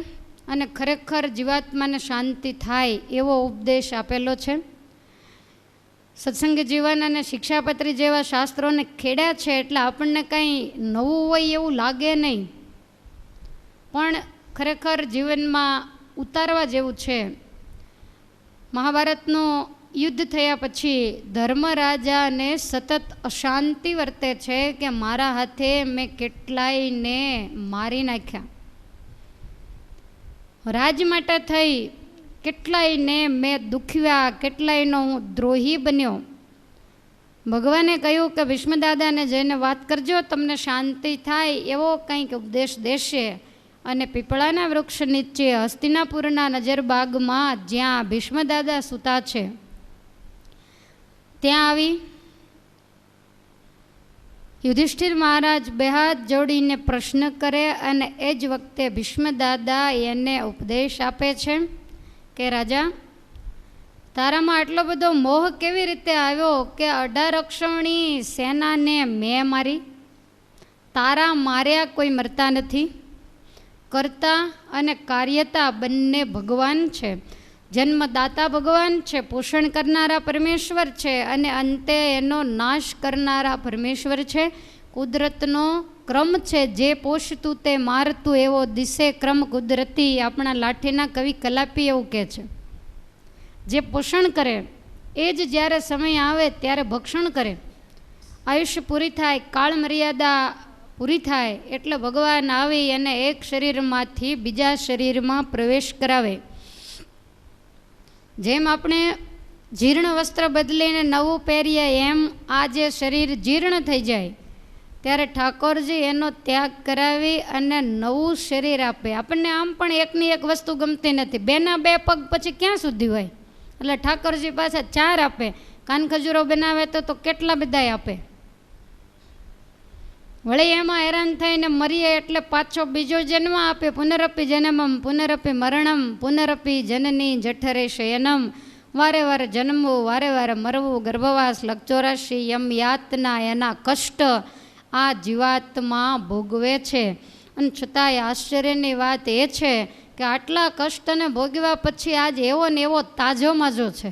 અને ખરેખર જીવાત્માને શાંતિ થાય એવો ઉપદેશ આપેલો છે. સત્સંગ જીવન અને શિક્ષાપત્રી જેવા શાસ્ત્રોને ખેડ્યા છે એટલે આપણને કંઈ નવું હોય એવું લાગે નહીં, પણ ખરેખર જીવનમાં ઉતારવા જેવું છે. મહાભારતનું યુદ્ધ થયા પછી ધર્મરાજાને સતત અશાંતિ વર્તે છે કે મારા હાથે મેં કેટલાયને મારી નાખ્યા. રાજ માટે થઈ કેટલાયને મેં દુખ્યા, કેટલાયનો હું દ્રોહી બન્યો. ભગવાને કહ્યું કે ભીષ્મદાદાને જઈને વાત કરજો, તમને શાંતિ થાય એવો કંઈક ઉપદેશ દેશે. અને પીપળાના વૃક્ષ નીચે હસ્તિનાપુરના નજરબાગમાં જ્યાં ભીષ્મદાદા સૂતા છે ત્યાં આવી યુધિષ્ઠિર મહારાજ બે હાથ જોડીને પ્રશ્ન કરે અને એ જ વખતે ભીષ્મદાદા એને ઉપદેશ આપે છે કે રાજા, તારામાં આટલો બધો મોહ કેવી રીતે આવ્યો કે 18 અક્ષોણી સેનાને મેં મારી? તારા માર્યા કોઈ મરતા નથી. કર્તા અને કાર્યતા બંને ભગવાન છે. જન્મદાતા ભગવાન છે, પોષણ કરનારા પરમેશ્વર છે અને અંતે એનો નાશ કરનારા પરમેશ્વર છે. કુદરતનો ક્રમ છે, જે પોષતું તે મારતું, એવો દિશે ક્રમ કુદરતી. આપણા લાઠીના કવિ કલાપી એવું કહે છે. જે પોષણ કરે એ જ જ્યારે સમય આવે ત્યારે ભક્ષણ કરે. આયુષ્ય પૂરી થાય, કાળ મર્યાદા પૂરી થાય એટલે ભગવાન આવી અને એક શરીરમાંથી બીજા શરીરમાં પ્રવેશ કરાવે. જેમ આપણે જીર્ણ વસ્ત્ર બદલીને નવું પહેરીએ એમ આ જે શરીર જીર્ણ થઈ જાય ત્યારે ઠાકોરજી એનો ત્યાગ કરાવી અને નવું શરીર આપે. આપણને આમ પણ એકની એક વસ્તુ ગમતી નથી. બેના બે પગ પછી ક્યાં સુધી હોય? એટલે ઠાકોરજી પાછા 4 આપે. કાન ખજૂરો બનાવે તો કેટલા બધાય આપે. વળી એમાં હેરાન થઈને મરીએ એટલે પાછો બીજો જન્મ આપે. પુનરપી જન્મમ પુનરપી મરણમ પુનરપી જનની જઠરે શયનમ. વારે વારે જન્મવું, વારે વારે મરવું, ગર્ભવાસ, લક્ષ 84, યમ યાતના, એના કષ્ટ આ જીવાત્મા ભોગવે છે. અને છતાંય આશ્ચર્યની વાત એ છે કે આટલા કષ્ટને ભોગવ્યા પછી આજ એવો ને એવો તાજો માજો છે.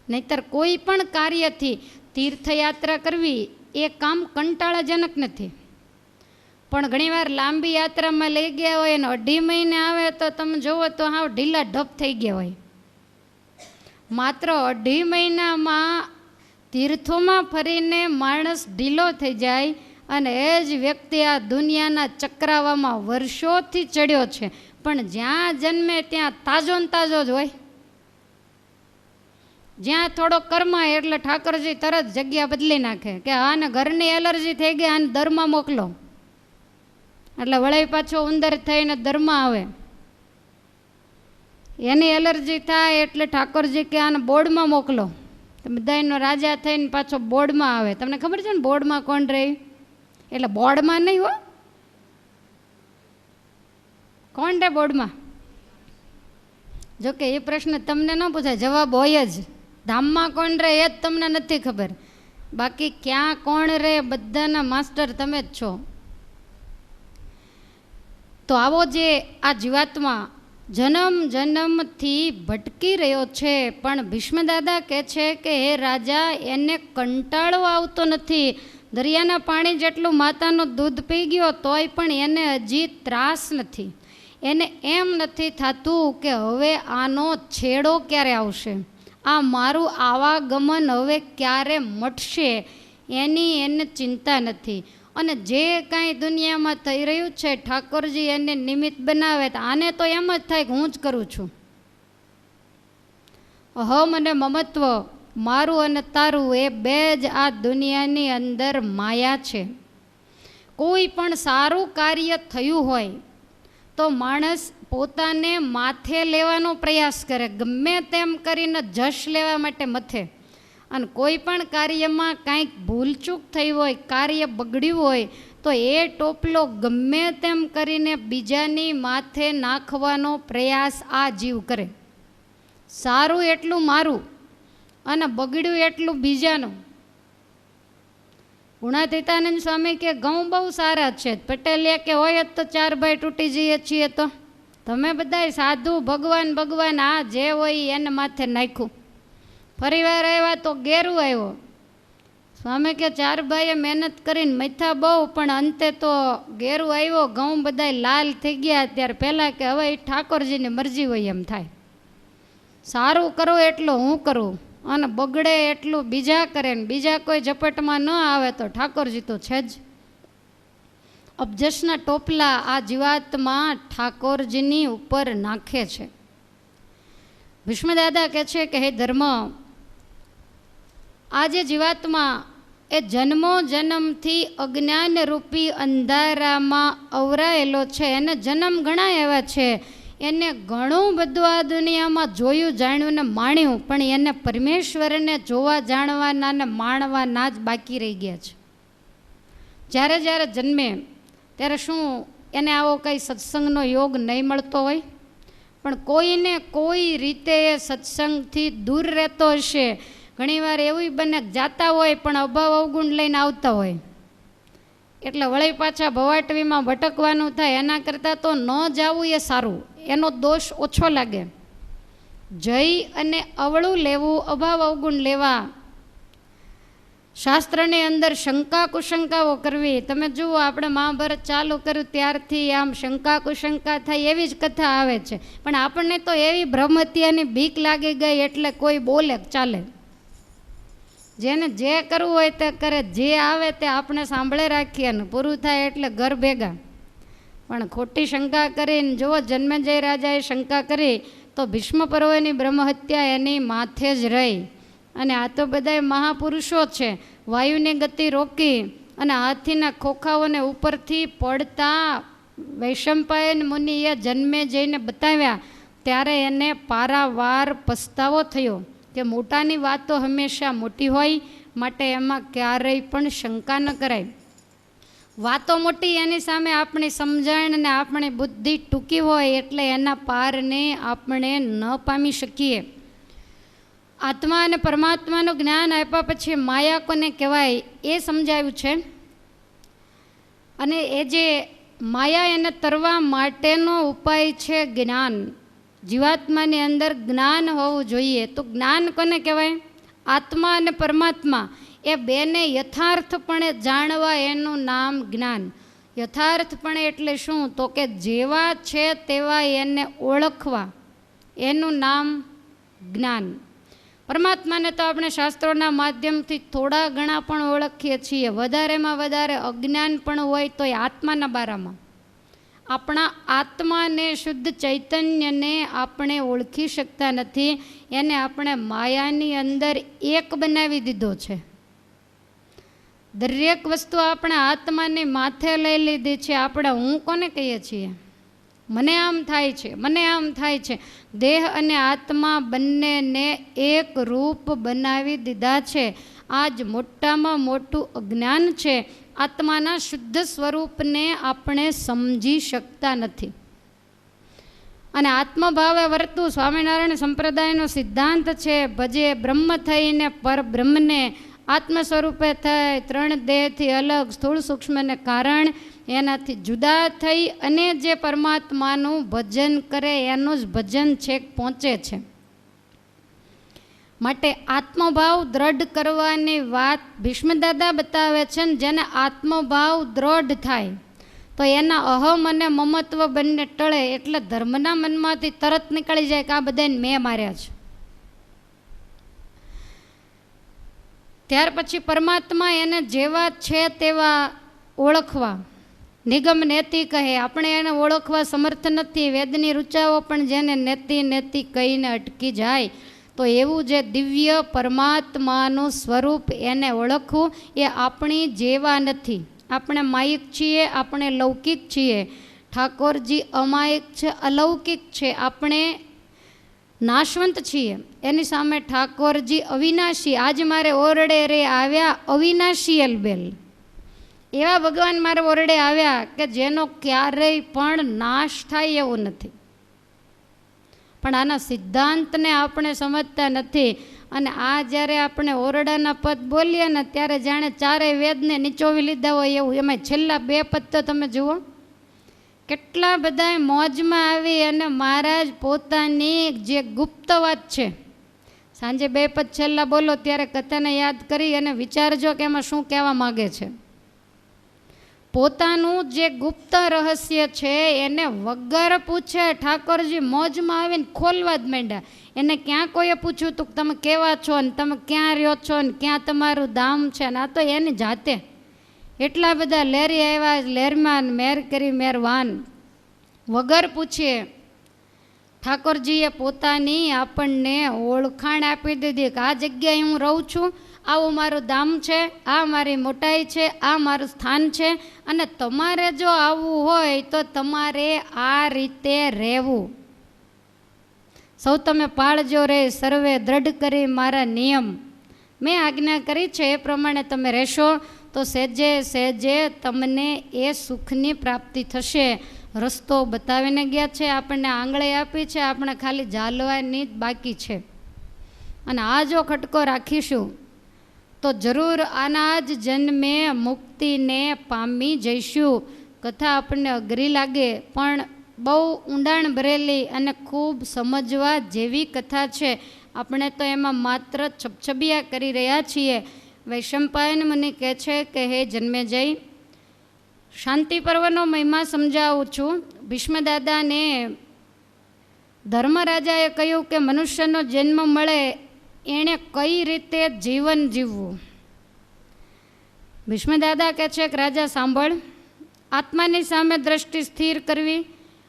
નહીતર કોઈ પણ કાર્યથી તીર્થયાત્રા કરવી એ કામ કંટાળાજનક નથી. પણ ઘણીવાર લાંબી યાત્રામાં લઈ ગયા હોય અને 2.5 મહિને આવે તો તમે જુઓ તો હાવ ઢીલા ઢપ થઈ ગયા હોય. માત્ર 2.5 મહિનામાં તીર્થોમાં ફરીને માણસ ઢીલો થઈ જાય અને એ જ વ્યક્તિ આ દુનિયાના ચક્રાવામાં વર્ષોથી ચડ્યો છે, પણ જ્યાં જન્મે ત્યાં તાજો ને તાજો જ હોય. જ્યાં થોડો કર્માય એટલે ઠાકોરજી તરત જગ્યા બદલી નાખે કે આને ઘરની એલર્જી થઈ ગઈ, આને દરમાં મોકલો. એટલે વળી પાછો ઉંદર થઈને દરમાં આવે. એની એલર્જી થાય એટલે ઠાકોરજી કે આને બોર્ડમાં મોકલો. બધાનો રાજા થઈને પાછો બોર્ડમાં આવે. તમને ખબર છે ને બોર્ડમાં કોણ રહે? એટલે બોર્ડમાં નહીં હો. કોણ રે બોર્ડમાં? જોકે એ પ્રશ્ન તમને ન પૂછાય, જવાબ હોય જ. ધામમાં કોણ રહે એ જ તમને નથી ખબર, બાકી ક્યાં કોણ રહે બધાના માસ્ટર તમે જ છો. તો આવો જે આ જીવાત્મા જન્મ જન્મથી ભટકી રહ્યો છે, પણ ભીષ્મદાદા કહે છે કે હે રાજા, એને કંટાળો આવતો નથી. દરિયાના પાણી જેટલું માતાનું દૂધ પી ગયો તોય પણ એને હજી ત્રાસ નથી. એને એમ નથી થતું કે હવે આનો છેડો ક્યારે આવશે, આ મારું આવાગમન હવે ક્યારે મટશે, એની એને ચિંતા નથી. અને જે કાંઈ દુનિયામાં થઈ રહ્યું છે ઠાકોરજી એને નિમિત્ત બનાવે. આને તો એમ જ થાય કે હું જ કરું છું. અહમ અને મમત્વ, મારું અને તારું, એ બે જ આ દુનિયાની અંદર માયા છે. કોઈ પણ સારું કાર્ય થયું હોય તો માણસ પોતાને માથે લેવાનો પ્રયાસ કરે, ગમે તેમ કરીને જશ લેવા માટે મથે. અને કોઈ પણ કાર્યમાં કાંઈક ભૂલચૂક થઈ હોય, કાર્ય બગડ્યું હોય તો એ ટોપલો ગમે તેમ કરીને બીજાની માથે નાખવાનો પ્રયાસ આ જીવ કરે. સારું એટલું મારું અને બગડ્યું એટલું બીજાનું. ગુણાતીતાનંદ સ્વામી કે ઘઉં બહુ સારા છે, પટેલિયા કે હોય જ તો 4 ભાઈ તૂટી જઈએ છીએ. તો તમે બધાય સાધુ ભગવાન ભગવાન આ જે હોય એને માથે નાખ્યું. ફરીવાર આવ્યા તો ગેરું આવ્યો. સ્વામી કે 4 ભાઈએ મહેનત કરીને મથ્યા બહુ, પણ અંતે તો ગેરું આવ્યો, ઘઉં બધાય લાલ થઈ ગયા. ત્યારે પહેલાં કે હવે એ ઠાકોરજીની મરજી હોય એમ થાય. સારું કરું એટલું હું કરું અને બગડે એટલું બીજા કરે ને બીજા કોઈ ઝપટમાં ન આવે તો ઠાકોરજી તો છે જ. અબજસના ટોપલા આ જીવાત્મા ઠાકોરજીની ઉપર નાખે છે. ભીષ્મદાદા કહે છે કે હે ધર્મ, આ જે જીવાત્મા એ જન્મો જન્મથી અજ્ઞાનરૂપી અંધારામાં અવરાયેલો છે. એને જન્મ ઘણા એવા છે, એને ઘણું બધું આ દુનિયામાં જોયું, જાણ્યું ને માણ્યું, પણ એને પરમેશ્વરને જોવા, જાણવાના ને માણવાના જ બાકી રહી ગયા છે. જ્યારે જ્યારે જન્મે ત્યારે શું એને આવો કંઈ સત્સંગનો યોગ નહીં મળતો હોય, પણ કોઈને કોઈ રીતે એ સત્સંગથી દૂર રહેતો હશે. ઘણીવાર એવું બને જાતા હોય પણ અભાવ અવગુણ લઈને આવતા હોય, એટલે વળી પાછા ભવાટવીમાં ભટકવાનું થાય. એના કરતાં તો ન જવું એ સારું, એનો દોષ ઓછો લાગે. જઈ અને અવળું લેવું, અભાવ અવગુણ લેવા, શાસ્ત્રની અંદર શંકા કુશંકાઓ કરવી. તમે જુઓ, આપણે મહાભારત ચાલુ કર્યું ત્યારથી આમ શંકા કુશંકા થાય એવી જ કથા આવે છે, પણ આપણને તો એવી બ્રહ્મહત્યાની બીક લાગી ગઈ એટલે કોઈ બોલે ચાલે. જેને જે કરવું હોય તે કરે, જે આવે તે આપણે સાંભળે રાખીએ ને પૂરું થાય એટલે ઘર ભેગા. પણ ખોટી શંકા કરીને જુઓ, જન્મેજય રાજાએ શંકા કરી તો ભીષ્મ પર્વની બ્રહ્મહત્યા એની માથે જ રહી. અને આ તો બધાય મહાપુરુષો છે. વાયુની ગતિ રોકી અને હાથીના ખોખાઓને ઉપરથી પડતા વૈશંપાયન મુનિએ જન્મે જઈને બતાવ્યા, ત્યારે એને પારાવાર પસ્તાવો થયો કે મોટાની વાતો હંમેશા મોટી હોય, માટે એમાં ક્યારેય પણ શંકા ન કરાય. વાતો મોટી, એની સામે આપણી સમજણ અને આપણી બુદ્ધિ ટૂંકી હોય એટલે એના પારને આપણે ન પામી શકીએ. આત્મા અને પરમાત્માનું જ્ઞાન આપ્યા પછી માયા કોને કહેવાય એ સમજાવ્યું છે. અને એ જે માયા એને તરવા માટેનો ઉપાય છે જ્ઞાન. જીવાત્માની અંદર જ્ઞાન હોવું જોઈએ. તો જ્ઞાન કોને કહેવાય? આત્મા અને પરમાત્મા એ બેને યથાર્થપણે જાણવા એનું નામ જ્ઞાન. યથાર્થપણે એટલે શું? તો કે જેવા છે તેવા એને ઓળખવા એનું નામ જ્ઞાન. પરમાત્માને તો આપણે શાસ્ત્રોના માધ્યમથી થોડા ઘણા પણ ઓળખીએ છીએ. વધારેમાં વધારે અજ્ઞાન પણ હોય તો એ આત્માના બારામાં. આપણા આત્માને, શુદ્ધ ચૈતન્યને આપણે ઓળખી શકતા નથી. એને આપણે માયાની અંદર એક બનાવી દીધો છે. દરેક વસ્તુ આપણે આત્માની માથે લઈ લીધી છે. આપણે હું કોને કહીએ છીએ? મને આમ થાય છે, મને આમ થાય છે. દેહ અને આત્મા બંનેને એક રૂપ બનાવી દીધા છે. આ જ મોટામાં મોટું અજ્ઞાન છે. આત્માના શુદ્ધ સ્વરૂપને આપણે સમજી શકતા નથી. અને આત્મભાવે વર્તવું સ્વામિનારાયણ સંપ્રદાયનો સિદ્ધાંત છે. ભજે બ્રહ્મ થઈને પરબ્રહ્મને, આત્મ સ્વરૂપે થઈ ત્રણ દેહથી અલગ, સ્થૂળ સૂક્ષ્મને કારણ એનાથી જુદા થઈ અને જે પરમાત્માનું ભજન કરે એનું જ ભજન છેક પહોંચે છે. માટે આત્મભાવ દ્રઢ કરવાની વાત ભીષ્મદાદા બતાવે છે. ને જેને આત્મભાવ દ્રઢ થાય તો એના અહમ અને મમત્વ બંને ટળે, એટલે ધર્મના મનમાંથી તરત નીકળી જાય કે આ બધાને મેં માર્યા છે. ત્યાર પછી પરમાત્મા એને જેવા છે તેવા ઓળખવા. નિગમ નેતિ કહે, આપણે એને ઓળખવા સમર્થ નથી. વેદની ઋચાઓ પણ જેને નેતિ નેતિ કહીને અટકી જાય, તો એવું જે દિવ્ય પરમાત્માનું સ્વરૂપ એને ઓળખવું એ આપણી જેવા નથી. આપણે માયિક છીએ, આપણે લૌકિક છીએ. ઠાકોરજી અમાયિક છે, અલૌકિક છે. આપણે નાશવંત છીએ. એની સામે ઠાકોરજી અવિનાશી. આજ મારે ઓરડે રે આવ્યા અવિનાશી અલબેલ. એવા ભગવાન મારે ઓરડે આવ્યા કે જેનો ક્યારેય પણ નાશ થાય એવું નથી. પણ આના સિદ્ધાંતને આપણે સમજતા નથી. અને આ જ્યારે આપણે ઓરડાના પદ બોલીએ ને ત્યારે જાણે ચારેય વેદને નીચોવી લીધા હોય એવું. એમાં છેલ્લા બે પદ તો તમે જુઓ, કેટલા બધા મોજમાં આવી અને મહારાજ પોતાની જે ગુપ્ત વાત છે, સાંજે બે પદ છેલ્લા બોલો ત્યારે કથાને યાદ કરી અને વિચારજો કે એમાં શું કહેવા માગે છે. પોતાનું જે ગુપ્ત રહસ્ય છે એને વગર પૂછે ઠાકોરજી મોજમાં આવીને ખોલવા જ માંડ્યા. એને ક્યાં કોઈએ પૂછ્યું તું તમે કેવા છો ને તમે ક્યાં રહ્યો છો ને ક્યાં તમારું ધામ છે, ને આ તો એની જાતે એટલા બધા લેરી આવ્યા, લેરમાન મેર કરી મેરવાન. વગર પૂછીએ ઠાકોરજીએ પોતાની આપણને ઓળખાણ આપી દીધી કે આ જગ્યાએ હું રહું છું, આવું મારું ધામ છે, આ મારી મોટાઈ છે, આ મારું સ્થાન છે, અને તમારે જો આવવું હોય તો તમારે આ રીતે રહેવું. સૌ તમે પાળજો રે સર્વે દ્રઢ કરી મારા નિયમ. મેં આજ્ઞા કરી છે એ પ્રમાણે તમે રહેશો તો સહેજે સહેજે તમને એ સુખની પ્રાપ્તિ થશે. રસ્તો બતાવીને ગયા છે, આપણને આંગળે આપી છે, આપણે ખાલી ઝાલવાની જ બાકી છે. અને આ જો ખટકો રાખીશું તો જરૂર આના જ જન્મે મુક્તિને પામી જઈશું. કથા આપણને અઘરી લાગે પણ બહુ ઊંડાણ ભરેલી અને ખૂબ સમજવા જેવી કથા છે. આપણે તો એમાં માત્ર છબછબિયા કરી રહ્યા છીએ. વૈશંપાયન મુનિ કહે છે કે હે જન્મેજય, શાંતિ પર્વનો મહિમા સમજાવું છું. ભીષ્મદાદાને ધર્મરાજાએ કહ્યું કે મનુષ્યનો જન્મ મળે એણે કઈ રીતે જીવન જીવવું. ભીષ્મદાદા કહે છે કે રાજા સાંભળ, આત્માની સામે દ્રષ્ટિ સ્થિર કરવી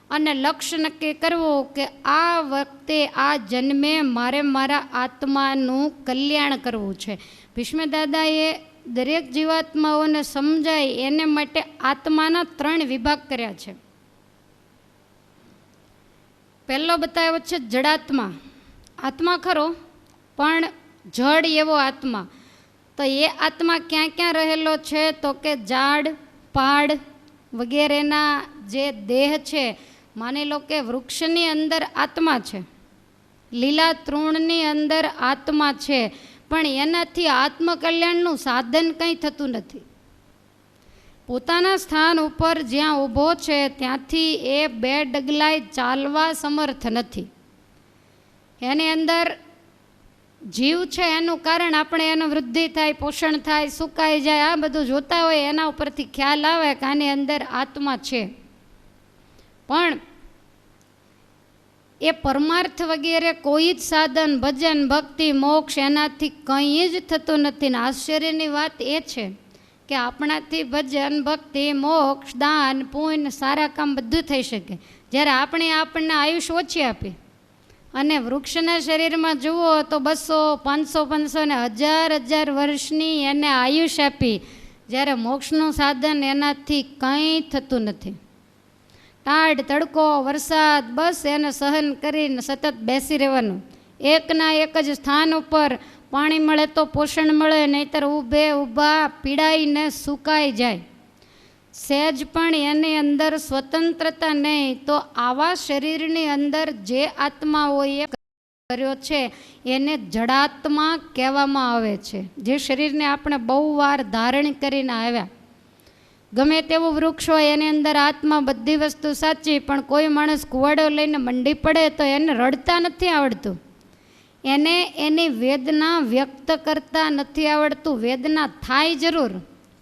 અને લક્ષ્ય નક્કી કરવું કે આ વખતે આ જન્મે મારે મારા આત્માનું કલ્યાણ કરવું છે. ભીષ્મદાદાએ દરેક જીવાત્માઓને સમજાય એને માટે આત્માના 3 વિભાગ કર્યા છે. પહેલો બતાવ્યો છે જડાત્મા. આત્મા ખરો પણ જડ એવો આત્મા. તો એ આત્મા ક્યાં ક્યાં રહેલો છે તો કે ઝાડ પાડ વગેરેના જે દેહ છે. માની લો કે વૃક્ષની અંદર આત્મા છે, લીલા તૃણની અંદર આત્મા છે, પણ એનાથી આત્મકલ્યાણનું સાધન કંઈ થતું નથી. પોતાના સ્થાન ઉપર જ્યાં ઊભો છે ત્યાંથી એ 2 ડગલાય ચાલવા સમર્થ નથી. એની અંદર જીવ છે એનું કારણ આપણે એનો વૃદ્ધિ થાય, પોષણ થાય, સુકાઈ જાય, આ બધું જોતા હોય એના ઉપરથી ખ્યાલ આવે કે આની અંદર આત્મા છે. પણ એ પરમાર્થ વગેરે કોઈ જ સાધન, ભજન, ભક્તિ, મોક્ષ એનાથી કંઈ જ થતું નથી. ને આશ્ચર્યની વાત એ છે કે આપણાથી ભજન, ભક્તિ, મોક્ષ, દાન, પુણ્ય, સારા કામ બધું થઈ શકે, જ્યારે આપણને આયુષ ઓછી આપી. અને વૃક્ષના શરીરમાં જુઓ તો 200, 500 ને 1000 વર્ષની એને આયુષ આપી, જ્યારે મોક્ષનું સાધન એનાથી કંઈ થતું નથી. ટાઢ, તડકો, વરસાદ બસ એને સહન કરીને સતત બેસી રહેવાનું. એકના એક જ સ્થાન ઉપર પાણી મળે તો પોષણ મળે, નહીંતર ઊભા પીડાઈને સુકાઈ જાય. સહેજ પણ એની અંદર સ્વતંત્રતા નહીં. તો આવા શરીરની અંદર જે આત્માઓએ કર્યો છે એને જડાત્મા કહેવામાં આવે છે. જે શરીરને આપણે બહુ વાર ધારણ કરીને આવ્યા. ગમે તેવું વૃક્ષ હોય એની અંદર આત્મા બધી વસ્તુ સાચી, પણ કોઈ માણસ કુવાડો લઈને મંડી પડે તો એને રડતા નથી આવડતું, એને એની વેદના વ્યક્ત કરતા નથી આવડતું. વેદના થાય જરૂર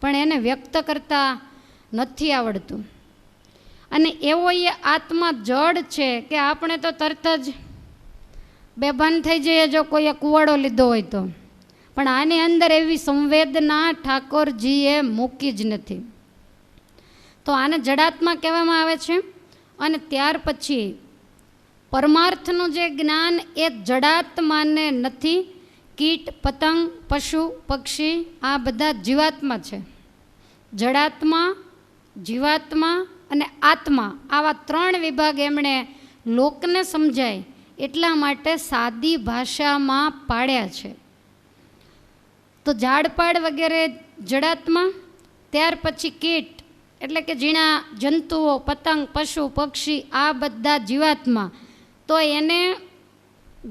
પણ એને વ્યક્ત કરતા નથી આવડતું. અને એવો એ આત્મા જડ છે કે આપણે તો તરત જ બેભાન થઈ જઈએ જો કોઈએ કુવાડો લીધો હોય તો, પણ આની અંદર એવી સંવેદના ઠાકોરજીએ મૂકી જ નથી. તો આને જડાત્મા કહેવામાં આવે છે. અને ત્યાર પછી પરમાર્થનું જે જ્ઞાન એ જડાત્માને નથી. કીટ, પતંગ, પશુ, પક્ષી આ બધા જીવાત્મા છે. જડાત્મા, જીવાત્મા અને આત્મા, આવા 3 વિભાગ એમણે લોકને સમજાય એટલા માટે સાદી ભાષામાં પાડ્યા છે. તો ઝાડપાડ વગેરે જડાત્મા, ત્યાર પછી કીટ એટલે કે ઝીણા જંતુઓ, પતંગ, પશુ, પક્ષી આ બધા જીવાત્મા. તો એને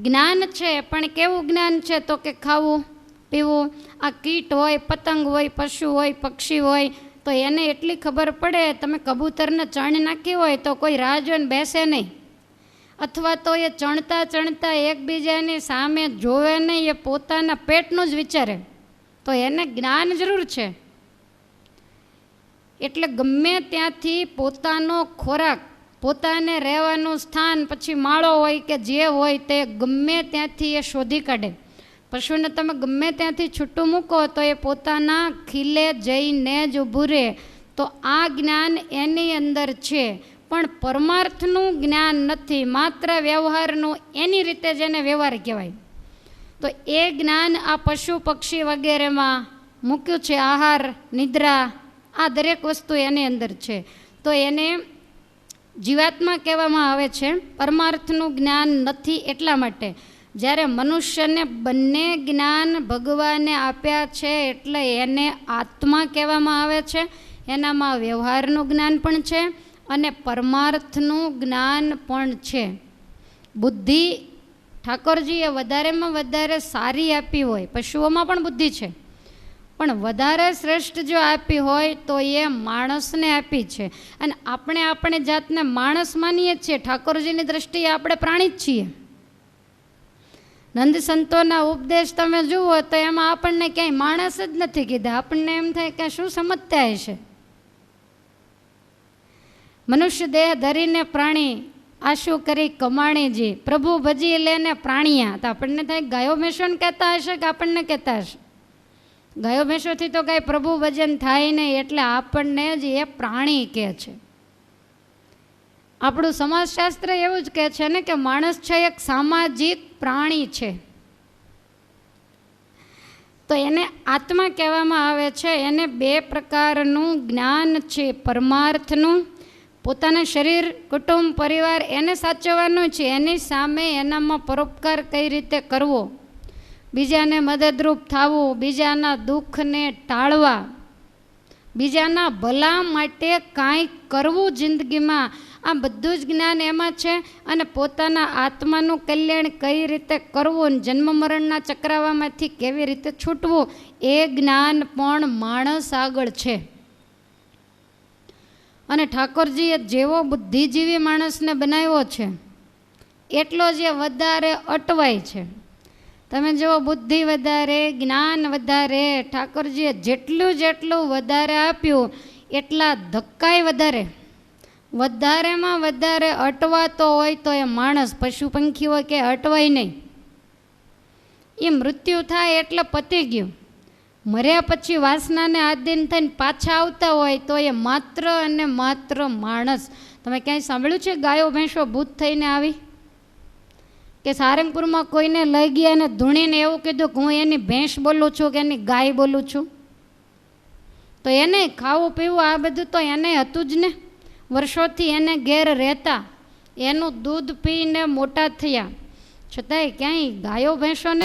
જ્ઞાન છે, પણ કેવું જ્ઞાન છે તો કે ખાવું પીવું. આ કીટ હોય, પતંગ હોય, પશુ હોય, પક્ષી હોય તો એને એટલી ખબર પડે, તમે કબૂતરને ચણ નાખી હોય તો કોઈ રાહ જોઈને બેસે નહીં, અથવા તો એ ચણતા ચણતા એકબીજાની સામે જોવે નહીં, એ પોતાના પેટનું જ વિચારે. તો એને જ્ઞાન જરૂર છે. એટલે ગમે ત્યાંથી પોતાનો ખોરાક, પોતાને રહેવાનું સ્થાન, પછી માળો હોય કે જે હોય તે ગમે ત્યાંથી એ શોધી કાઢે. પશુને તમે ગમે ત્યાંથી છૂટું મૂકો તો એ પોતાના ખીલે જઈને જ ઊભું રહે. તો આ જ્ઞાન એની અંદર છે, પણ પરમાર્થનું જ્ઞાન નથી, માત્ર વ્યવહારનું, એની રીતે જેને વ્યવહાર કહેવાય. તો એ જ્ઞાન આ પશુ પક્ષી વગેરેમાં મૂક્યું છે. આહાર, નિદ્રા, આ દરેક વસ્તુ એની અંદર છે. તો એને જીવાત્મા કહેવામાં આવે છે. પરમાર્થનું જ્ઞાન નથી એટલા માટે. જ્યારે મનુષ્યને બંને જ્ઞાન ભગવાને આપ્યા છે એટલે એને આત્મા કહેવામાં આવે છે. એનામાં વ્યવહારનું જ્ઞાન પણ છે અને પરમાર્થનું જ્ઞાન પણ છે. બુદ્ધિ ઠાકોરજીએ વધારેમાં વધારે સારી આપી હોય, પશુઓમાં પણ બુદ્ધિ છે, પણ વધારે શ્રેષ્ઠ જો આપી હોય તો એ માણસને આપી છે. અને આપણે આપણી જાતને માણસ માનીએ છીએ, ઠાકોરજીની દ્રષ્ટિએ આપણે પ્રાણી જ છીએ. નંદ સંતોના ઉપદેશ તમે જુઓ તો એમાં આપણને ક્યાંય માણસ જ નથી કીધા. આપણને એમ થાય કે શું સમજતા હશે. મનુષ્ય દેહ ધરીને પ્રાણી આશું કરી કમાણીજી, પ્રભુ ભજી લેને પ્રાણિયા. તો આપણને થાય ગાયો ભેંસોને કહેતા હશે કે આપણને કહેતા હશે. ગાયો ભેંસોથી તો કાંઈ પ્રભુ ભજન થાય નહીં, એટલે આપણને જ એ પ્રાણી કહે છે. આપણું સમાજશાસ્ત્ર એવું જ કહે છે ને કે માણસ છે એક સામાજિક પ્રાણી છે. તો એને આત્મા કહેવામાં આવે છે. એને બે પ્રકારનું જ્ઞાન છે. પરમાર્થનું, પોતાના શરીર, કુટુંબ, પરિવાર એને સાચવવાનું છે. એની સામે એનામાં પરોપકાર કઈ રીતે કરવો, બીજાને મદદરૂપ થવું, બીજાના દુઃખને ટાળવા, બીજાના ભલા માટે કાંઈ કરવું જિંદગીમાં, આ બધું જ જ્ઞાન એમાં છે. અને પોતાના આત્માનું કલ્યાણ કઈ રીતે કરવું, જન્મ મરણના ચક્રાવામાંથી કેવી રીતે છૂટવું, એ જ્ઞાન પણ માણસ આગળ છે. અને ઠાકોરજીએ જેવો બુદ્ધિજીવી માણસને બનાવ્યો છે એટલો જ એ વધારે અટવાય છે. તમે જુઓ, બુદ્ધિ વધારે, જ્ઞાન વધારે, ઠાકોરજીએ જેટલું વધારે આપ્યું એટલા ધક્કાય વધારે. વધારેમાં વધારે અટવાતો હોય તો એ માણસ, પશુ પંખીઓ કે અટવાય નહીં. એ મૃત્યુ થાય એટલે પતી ગયું. મર્યા પછી વાસનાને આધીન થઈને પાછા આવતા હોય તો એ માત્ર અને માત્ર માણસ. તમે ક્યાંય સાંભળ્યું છે ગાયો ભેંસો ભૂત થઈને આવી? કે સારંગપુરમાં કોઈને લઈ ગયા અને ધૂણીને એવું કીધું કે હું એની ભેંસ બોલું છું કે એની ગાય બોલું છું? તો એને ખાવું પીવું આ બધું તો એને હતું જ ને. વર્ષોથી એને ઘેર રહેતા, એનું દૂધ પીને મોટા થયા, છતાંય ક્યાંય ગાયો ભેંસોને